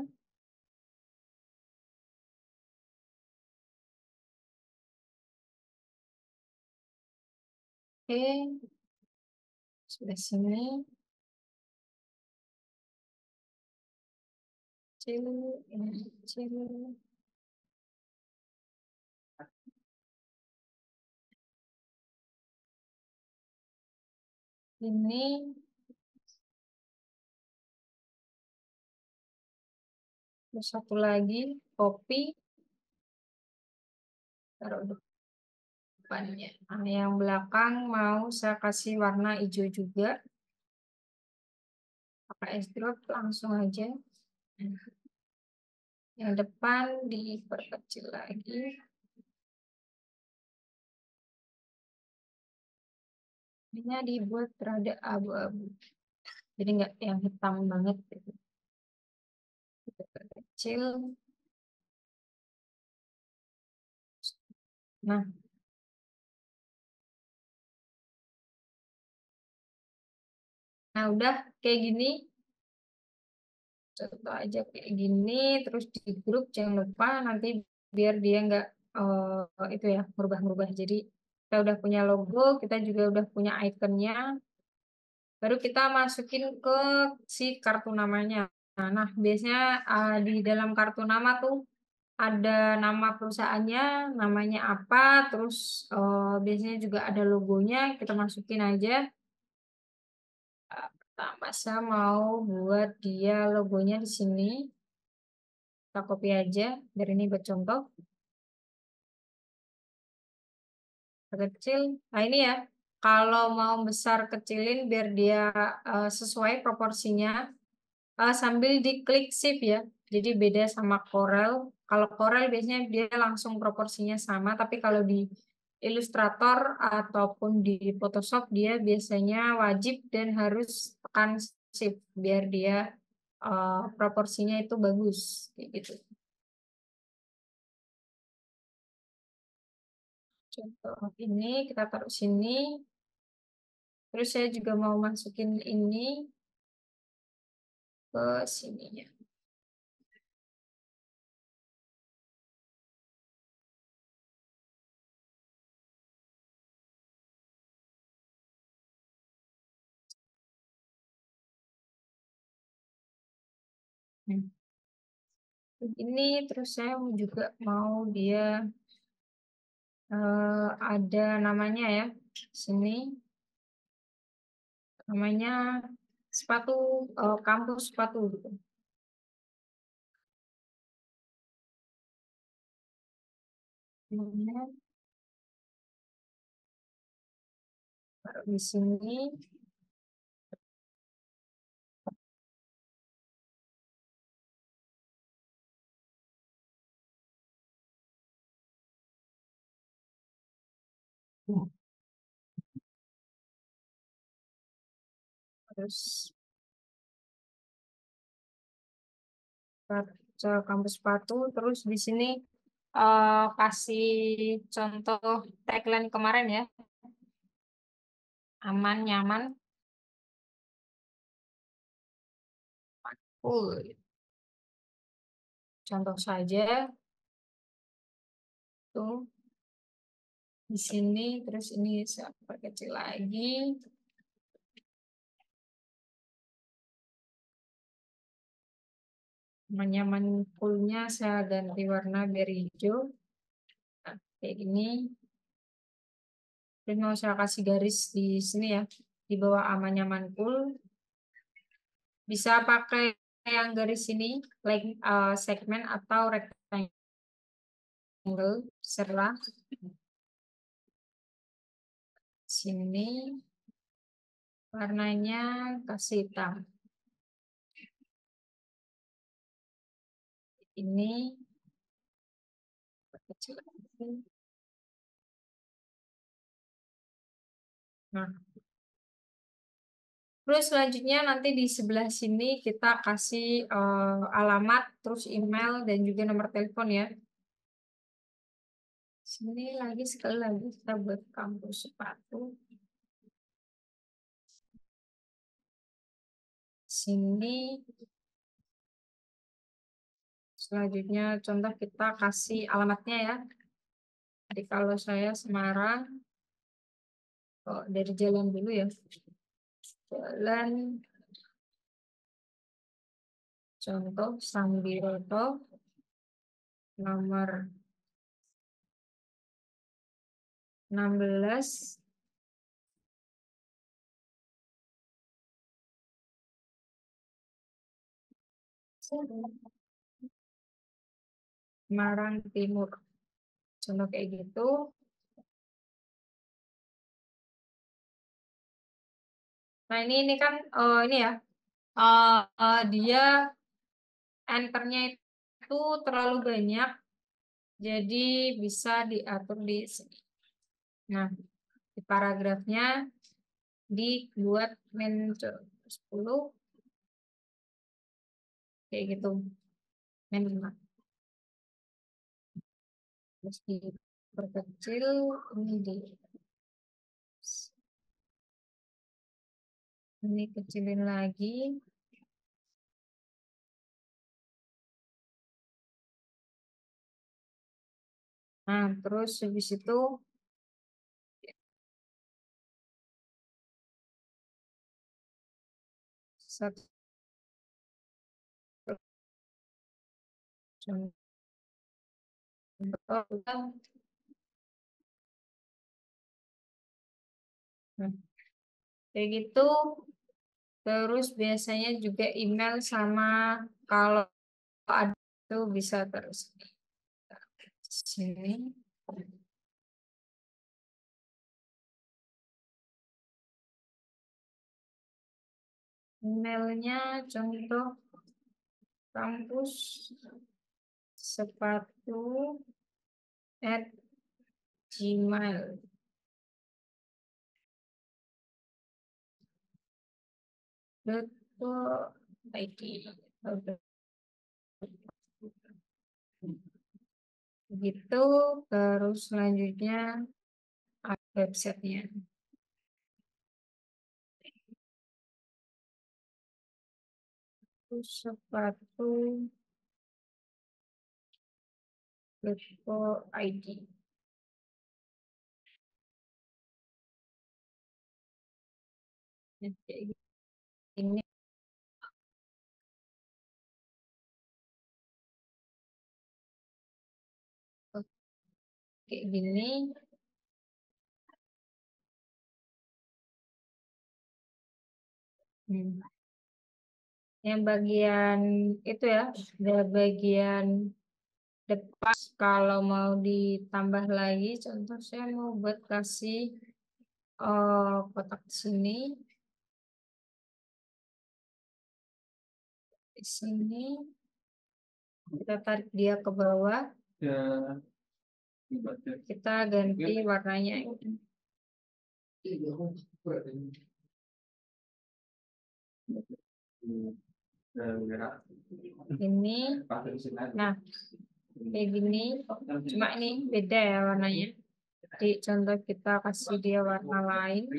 [SPEAKER 1] Oke. Sudah sini. Kecil, ini kecil. Ini terus satu lagi copy taruh depannya. Nah, yang belakang mau saya kasih warna hijau juga. Pakai es drop langsung aja. Yang depan diperkecil lagi. Ini dibuat rada abu-abu. Jadi nggak yang hitam banget. Kecil. Nah, udah kayak gini. Contoh aja kayak gini. Terus di grup jangan lupa nanti biar dia nggak itu ya merubah-merubah. Jadi kita udah punya logo, kita juga udah punya ikonnya. Baru kita masukin ke si kartu namanya. Nah, biasanya di dalam kartu nama tuh ada nama perusahaannya, namanya apa, terus biasanya juga ada logonya, kita masukin aja. Pertama saya mau buat dia logonya di sini. Kita copy aja, biar ini buat contoh. Kecil. Nah ini ya, kalau mau besar kecilin biar dia sesuai proporsinya, sambil diklik shift ya. Jadi beda sama Corel. Kalau Corel biasanya dia langsung proporsinya sama, tapi kalau di Illustrator ataupun di Photoshop dia biasanya wajib dan harus tekan shift biar dia proporsinya itu bagus kayak gitu. Contoh ini kita taruh sini. Terus saya juga mau masukin ini ke sininya. Ini terus saya juga mau dia ada namanya ya. Sini namanya sepatu kampus sepatu gitu. Namanya taruh di sini. Terus kampus sepatu terus di sini kasih contoh tagline kemarin ya. Aman, nyaman, full. Contoh saja tuh di sini terus ini saya perkecil lagi. Nyaman fullnya saya ganti warna biar hijau. Nah, kayak gini. Terus mau saya kasih garis di sini ya, di bawah aman nyaman full. Bisa pakai yang garis ini, like segmen atau rectangle, serlah. Sini warnanya kasih hitam. Ini kecil lagi. Nah, terus selanjutnya nanti di sebelah sini kita kasih alamat, terus email dan juga nomor telepon ya. Sini lagi sekali lagi kita buat kampus sepatu. Sini selanjutnya contoh kita kasih alamatnya ya. Jadi kalau saya Semarang, dari jalan dulu ya. Jalan contoh Sambiroto nomor 16 Semarang Timur. Contoh kayak gitu. Nah ini kan ini ya dia enternya itu terlalu banyak, jadi bisa diatur di sini. Nah di paragrafnya dibuat men 10 kayak gitu, men 5. Terus diperkecil ini kecilin lagi. Nah terus habis itu satu contoh nah, kayak gitu. Terus biasanya juga email sama kalau ada Itu bisa terus sini. Emailnya contoh kampus sepatu @gmail. Betul, ID. Begitu, terus selanjutnya websitenya. Sepatu .id. Ini kayak gini. Yang bagian itu ya, bagian depan kalau mau ditambah lagi, contoh saya mau buat kasih kotak sini, di sini kita tarik dia ke bawah, kita ganti warnanya. Ini, nah kayak gini, cuma ini beda ya warnanya. Jadi contoh kita kasih dia warna lain,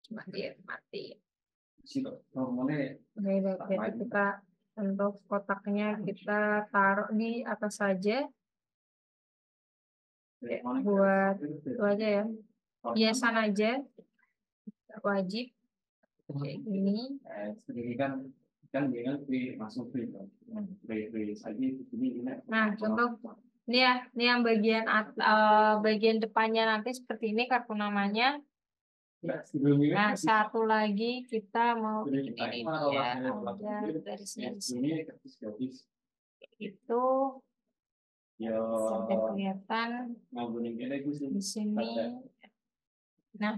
[SPEAKER 1] cuma dia mati. Jadi kita untuk kotaknya kita taruh di atas saja, buat itu aja ya, hiasan aja, wajib kayak gini. Nah contoh ini ya, ini yang bagian depannya nanti seperti ini kartu namanya. Nah satu lagi kita mau bikin ini ya, ada garisnya di sini. Itu sampai kelihatan di sini. Nah,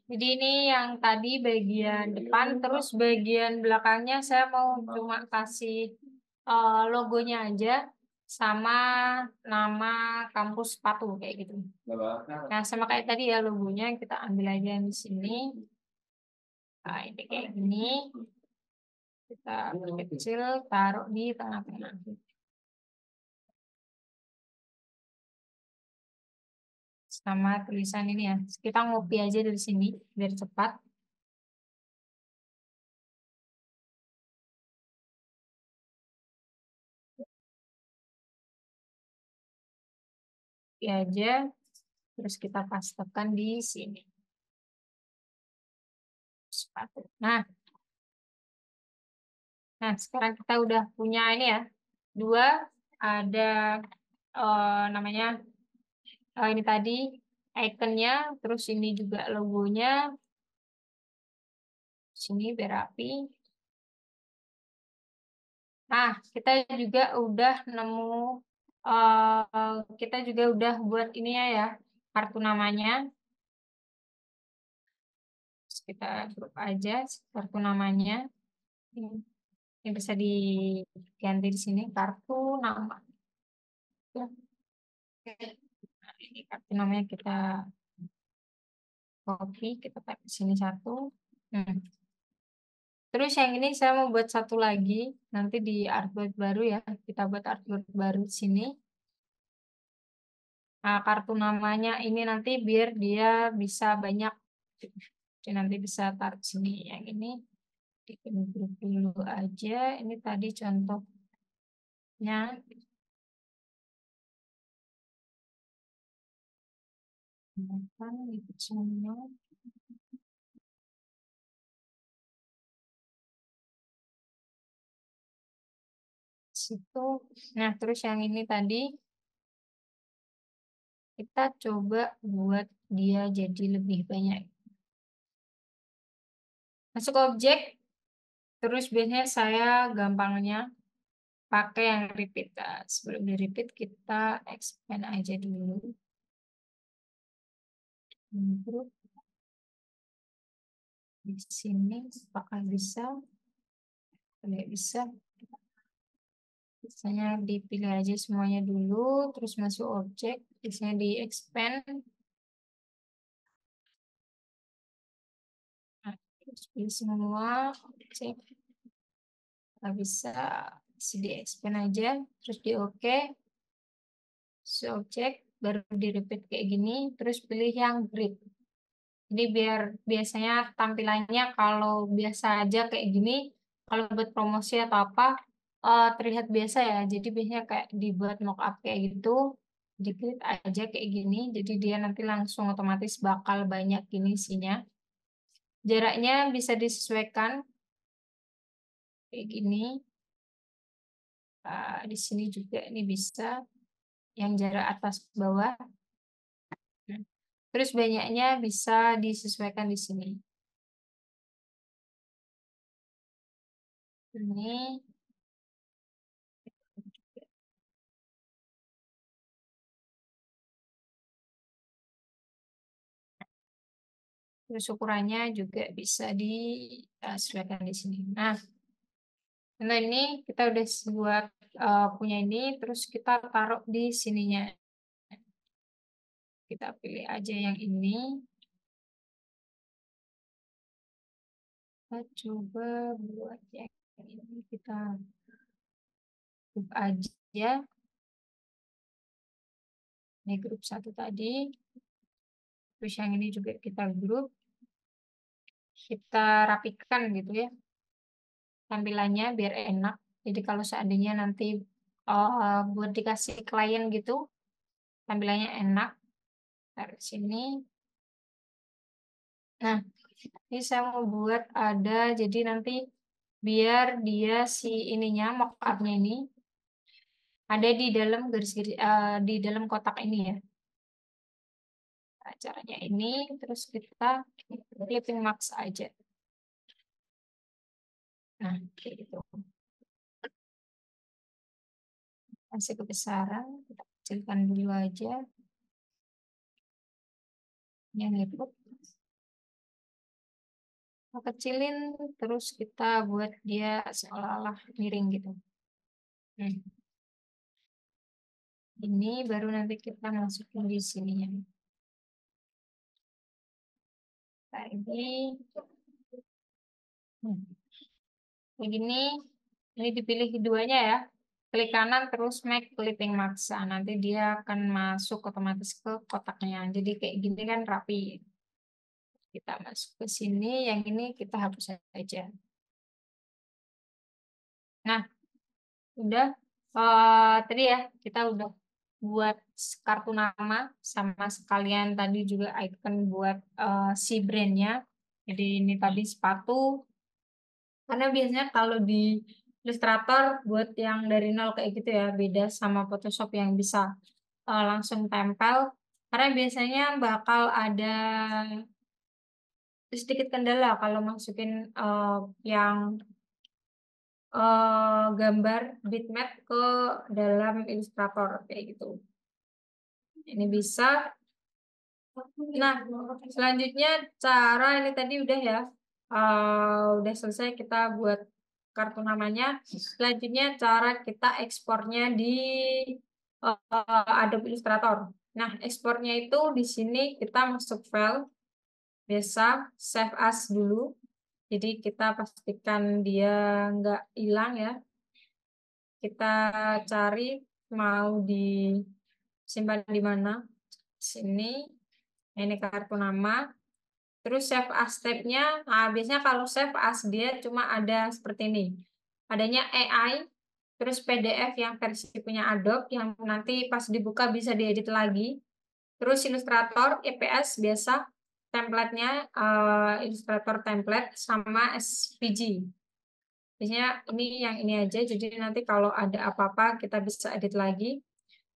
[SPEAKER 1] jadi ini yang tadi bagian depan, terus bagian belakangnya saya mau cuma kasih logonya aja sama nama kampus sepatu kayak gitu. Nah, sama kayak tadi ya, logonya kita ambil aja di sini. Nah, ini kayak gini. Kita kecil taruh di tengah-tengah. Sama tulisan ini ya. Kita ngopi aja dari sini biar cepat. Ngopi aja. Terus kita pastekan di sini. Sepatu. Nah, sekarang kita udah punya ini ya. Dua, ada namanya ini tadi ikonnya, terus ini juga logonya. Sini biar rapi. Nah, kita juga udah nemu, kita juga udah buat ini ya, kartu namanya. Terus kita grup aja kartu namanya. Ini bisa diganti di sini kartu nama. Nah, ini kartu namanya kita copy, kita taruh di sini satu. Terus yang ini saya mau buat satu lagi, nanti di artboard baru ya, kita buat artboard baru di sini. Nah, kartu namanya ini nanti biar dia bisa banyak, jadi nanti bisa taruh sini. Yang ini bikin grup dulu aja. Ini tadi contohnya. Ikut semua. Situ. Nah, terus yang ini tadi kita coba buat dia jadi lebih banyak. Masuk objek. Terus biasanya saya gampangnya pakai yang repeat. Nah, sebelum di repeat kita expand aja dulu. Group di sini apakah bisa? Tidak bisa. Biasanya dipilih aja semuanya dulu, terus masuk objek, biasanya di expand. Nah, terus pilih semua objek. Nggak bisa di expand aja, terus di OK. Objek baru di repeat kayak gini, terus pilih yang grid. Jadi biar biasanya tampilannya kalau biasa aja kayak gini, kalau buat promosi atau apa terlihat biasa ya. Jadi biasanya kayak dibuat mockup kayak gitu, di grid aja kayak gini. Jadi dia nanti langsung otomatis bakal banyak gini isinya. Jaraknya bisa disesuaikan kayak gini. Di sini juga ini bisa yang jarak atas bawah. Terus banyaknya bisa disesuaikan di sini. Ini terus ukurannya juga bisa disesuaikan di sini. Nah ini kita udah buat punya ini, terus kita taruh di sininya. Kita pilih aja yang ini. Kita coba buat yang ini, kita grup aja. Ini grup 1 tadi. Terus yang ini juga kita grup. Kita rapikan gitu ya tampilannya biar enak. Jadi kalau seandainya nanti buat dikasih klien gitu, tampilannya enak. Taruh sini. Nah, ini saya mau buat ada, jadi nanti biar dia si ininya mockupnya ini ada di dalam di dalam kotak ini ya. Nah, caranya ini, terus kita clipping max aja. Nah, kayak gitu. Masih kebesaran, kita kecilkan dulu aja. Yang liput. Kita kecilin, terus kita buat dia seolah-olah miring gitu. Ini baru nanti kita masukin di sini ya. Ini kayak gini, ini dipilih keduanya ya. Klik kanan terus make clipping max. Nah, nanti dia akan masuk otomatis ke kotaknya. Jadi kayak gini kan rapi. Kita masuk ke sini, yang ini kita hapus saja. Nah, udah tadi ya kita udah buat kartu nama sama sekalian tadi juga icon buat si brandnya. Jadi ini tadi sepatu. Karena biasanya kalau di Illustrator buat yang dari nol kayak gitu ya, beda sama Photoshop yang bisa langsung tempel. Karena biasanya bakal ada sedikit kendala kalau masukin yang gambar bitmap ke dalam Illustrator kayak gitu. Ini bisa. Nah, selanjutnya cara ini tadi udah ya. Udah selesai kita buat kartu namanya. Selanjutnya cara kita ekspornya di Adobe Illustrator. Nah, ekspornya itu di sini kita masuk file, biasa save as dulu. Jadi kita pastikan dia nggak hilang ya. Kita cari mau disimpan di mana. Sini, ini kartu nama. Terus save as tab-nya, nah biasanya kalau save as dia cuma ada seperti ini. Adanya AI, terus PDF yang versi punya Adobe, yang nanti pas dibuka bisa diedit lagi. Terus Illustrator, EPS biasa, template-nya Illustrator template sama SVG. Biasanya ini aja, jadi nanti kalau ada apa-apa kita bisa edit lagi.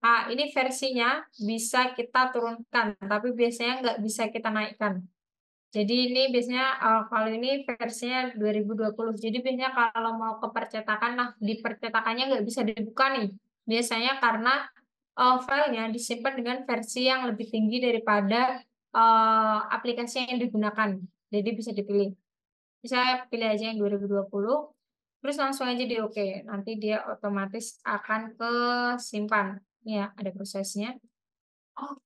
[SPEAKER 1] Nah, ini versinya bisa kita turunkan, tapi biasanya nggak bisa kita naikkan. Jadi ini biasanya kalau ini versinya 2020. Jadi biasanya kalau mau ke percetakan, nah di percetakannya nggak bisa dibuka nih. Biasanya karena filenya disimpan dengan versi yang lebih tinggi daripada aplikasi yang digunakan. Jadi bisa dipilih. Saya pilih aja yang 2020. Terus langsung aja di oke. Nanti dia otomatis akan ke simpan. Ya, ada prosesnya. Oh,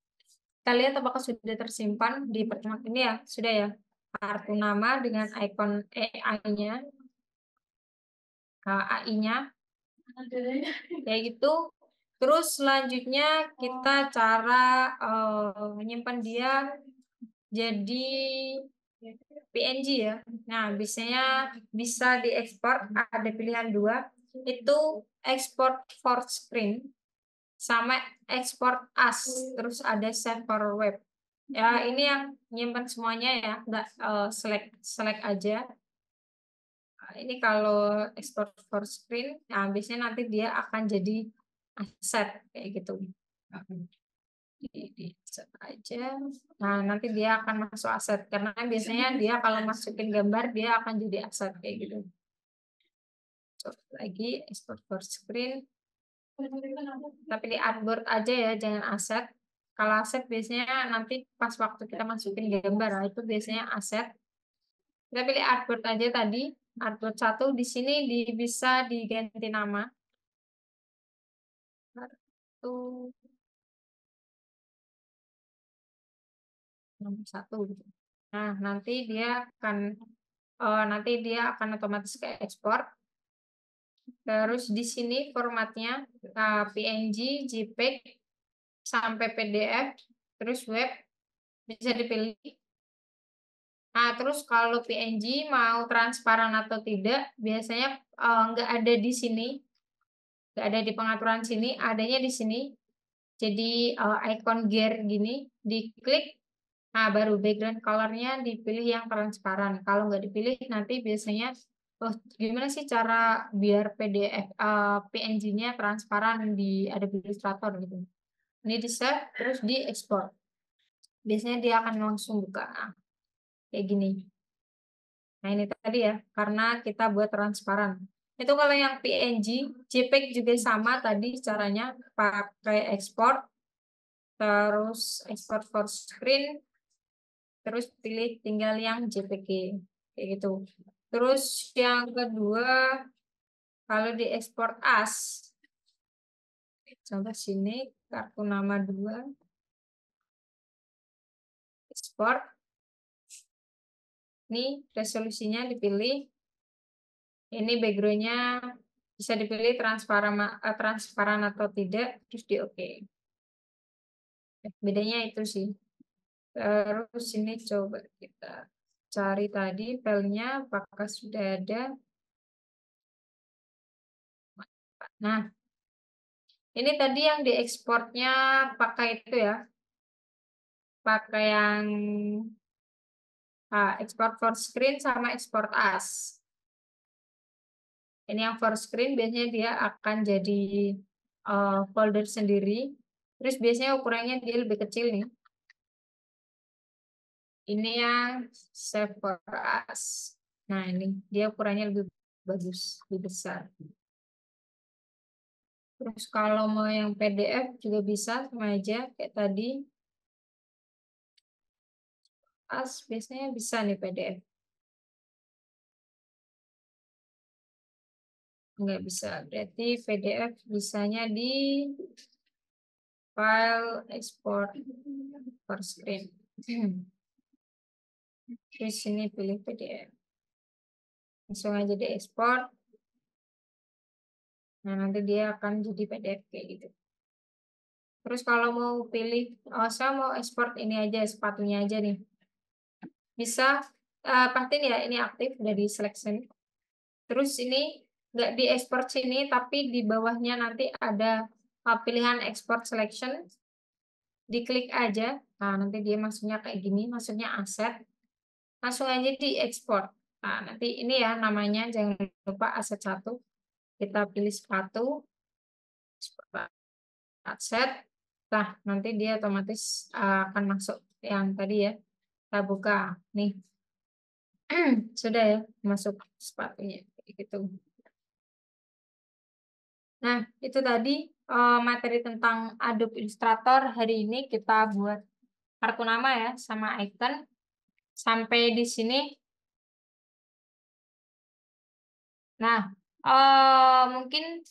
[SPEAKER 1] kita lihat apakah sudah tersimpan di pertemuan ini ya. Sudah ya. Kartu nama dengan ikon AI-nya. AI-nya. Kayak gitu. Terus selanjutnya kita cara menyimpan dia jadi PNG ya. Nah, biasanya bisa diekspor, ada pilihan dua, itu export for screen sama export as, terus ada save for web. Ya, ini yang nyimpan semuanya ya, nggak select aja. Nah, ini kalau export for screen, nah biasanya nanti dia akan jadi aset kayak gitu. Di aset aja. Nah, nanti dia akan masuk aset karena biasanya dia kalau masukin gambar dia akan jadi aset kayak gitu. Coba lagi export for screen. Tapi di artboard aja ya, jangan aset. Kalau aset biasanya nanti pas waktu kita masukin gambar, nah itu biasanya aset. Kita pilih artboard aja tadi. Artboard 1 di sini bisa diganti nama. Satu, nomor 1 gitu. Nah, nanti dia akan otomatis ke ekspor. Terus di sini formatnya PNG, JPEG, sampai PDF, terus web bisa dipilih. Nah, terus kalau PNG mau transparan atau tidak, biasanya nggak ada di sini, nggak ada di pengaturan sini, adanya di sini. Jadi icon gear gini, diklik, nah baru background colornya dipilih yang transparan. Kalau nggak dipilih, nanti biasanya, oh gimana sih cara biar PDF PNG-nya transparan di Adobe Illustrator gitu. Ini di save, terus di export. Biasanya dia akan langsung buka. Nah, kayak gini. Nah ini tadi ya, karena kita buat transparan. Itu kalau yang PNG, JPEG juga sama tadi caranya, pakai export, terus export for screen, terus pilih tinggal yang JPG, kayak gitu. Terus yang kedua, kalau di export as, contoh sini, kartu nama 2, export, ini resolusinya dipilih, ini backgroundnya bisa dipilih transparan atau tidak, terus di oke. Bedanya itu sih. Terus ini coba kita cari tadi filenya apakah sudah ada. Nah, ini tadi yang diekspornya pakai itu ya, pakai yang export for screen sama export as. Ini yang for screen biasanya dia akan jadi folder sendiri. Terus biasanya ukurannya dia lebih kecil nih. Ini yang save for as. Nah ini dia ukurannya lebih bagus, lebih besar. Terus kalau mau yang PDF juga bisa sama aja kayak tadi. As biasanya bisa nih PDF. Nggak bisa, berarti PDF bisanya di file export for screen. Di sini pilih PDF. Langsung aja di export. Nah, nanti dia akan jadi PDF kayak gitu. Terus kalau mau pilih, saya mau export ini aja, sepatunya aja nih. Bisa, pastiin ya ini aktif dari selection. Terus ini nggak di export sini, tapi di bawahnya nanti ada pilihan export selection. Diklik aja. Nah, nanti dia masuknya kayak gini, masuknya aset. Langsung aja di export. Nah, nanti ini ya namanya, jangan lupa aset 1. Kita pilih sepatu, aset. Nah, nanti dia otomatis akan masuk yang tadi ya. Kita buka. Nih. Sudah ya, masuk sepatunya. Kayak gitu. Nah, itu tadi materi tentang Adobe Illustrator. Hari ini kita buat kartu nama ya, sama icon. Sampai di sini. Nah, mungkin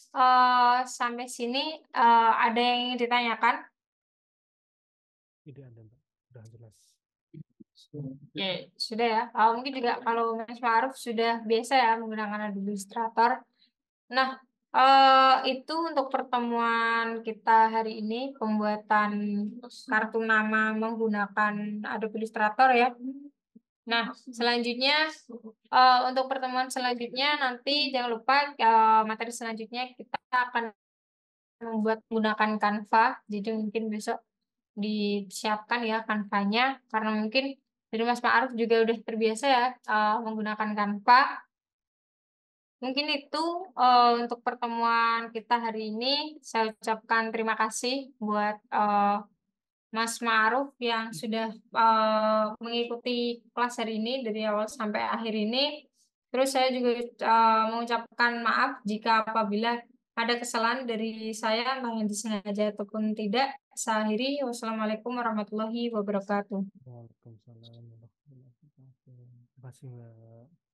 [SPEAKER 1] sampai sini ada yang ingin ditanyakan?
[SPEAKER 2] Tidak ada, Mbak. Sudah jelas.
[SPEAKER 1] Oke, sudah ya. Mungkin juga kalau Mas Ma'ruf sudah biasa ya menggunakan Adobe Illustrator. Nah, itu untuk pertemuan kita hari ini, pembuatan kartu nama menggunakan Adobe Illustrator ya. Nah, selanjutnya untuk pertemuan selanjutnya nanti jangan lupa materi selanjutnya kita akan membuat menggunakan Canva. Jadi mungkin besok disiapkan ya Canva-nya karena mungkin dari Mas Ma'ruf juga udah terbiasa ya menggunakan Canva. Mungkin itu untuk pertemuan kita hari ini. Saya ucapkan terima kasih buat Mas Ma'ruf yang sudah mengikuti kelas hari ini dari awal sampai akhir ini. Terus saya juga mengucapkan maaf jika apabila ada kesalahan dari saya, entah yang disengaja ataupun tidak. Saya akhiri. Wassalamualaikum warahmatullahi wabarakatuh.
[SPEAKER 2] Waalaikumsalam warahmatullahi wabarakatuh. Terima kasih, Mbak.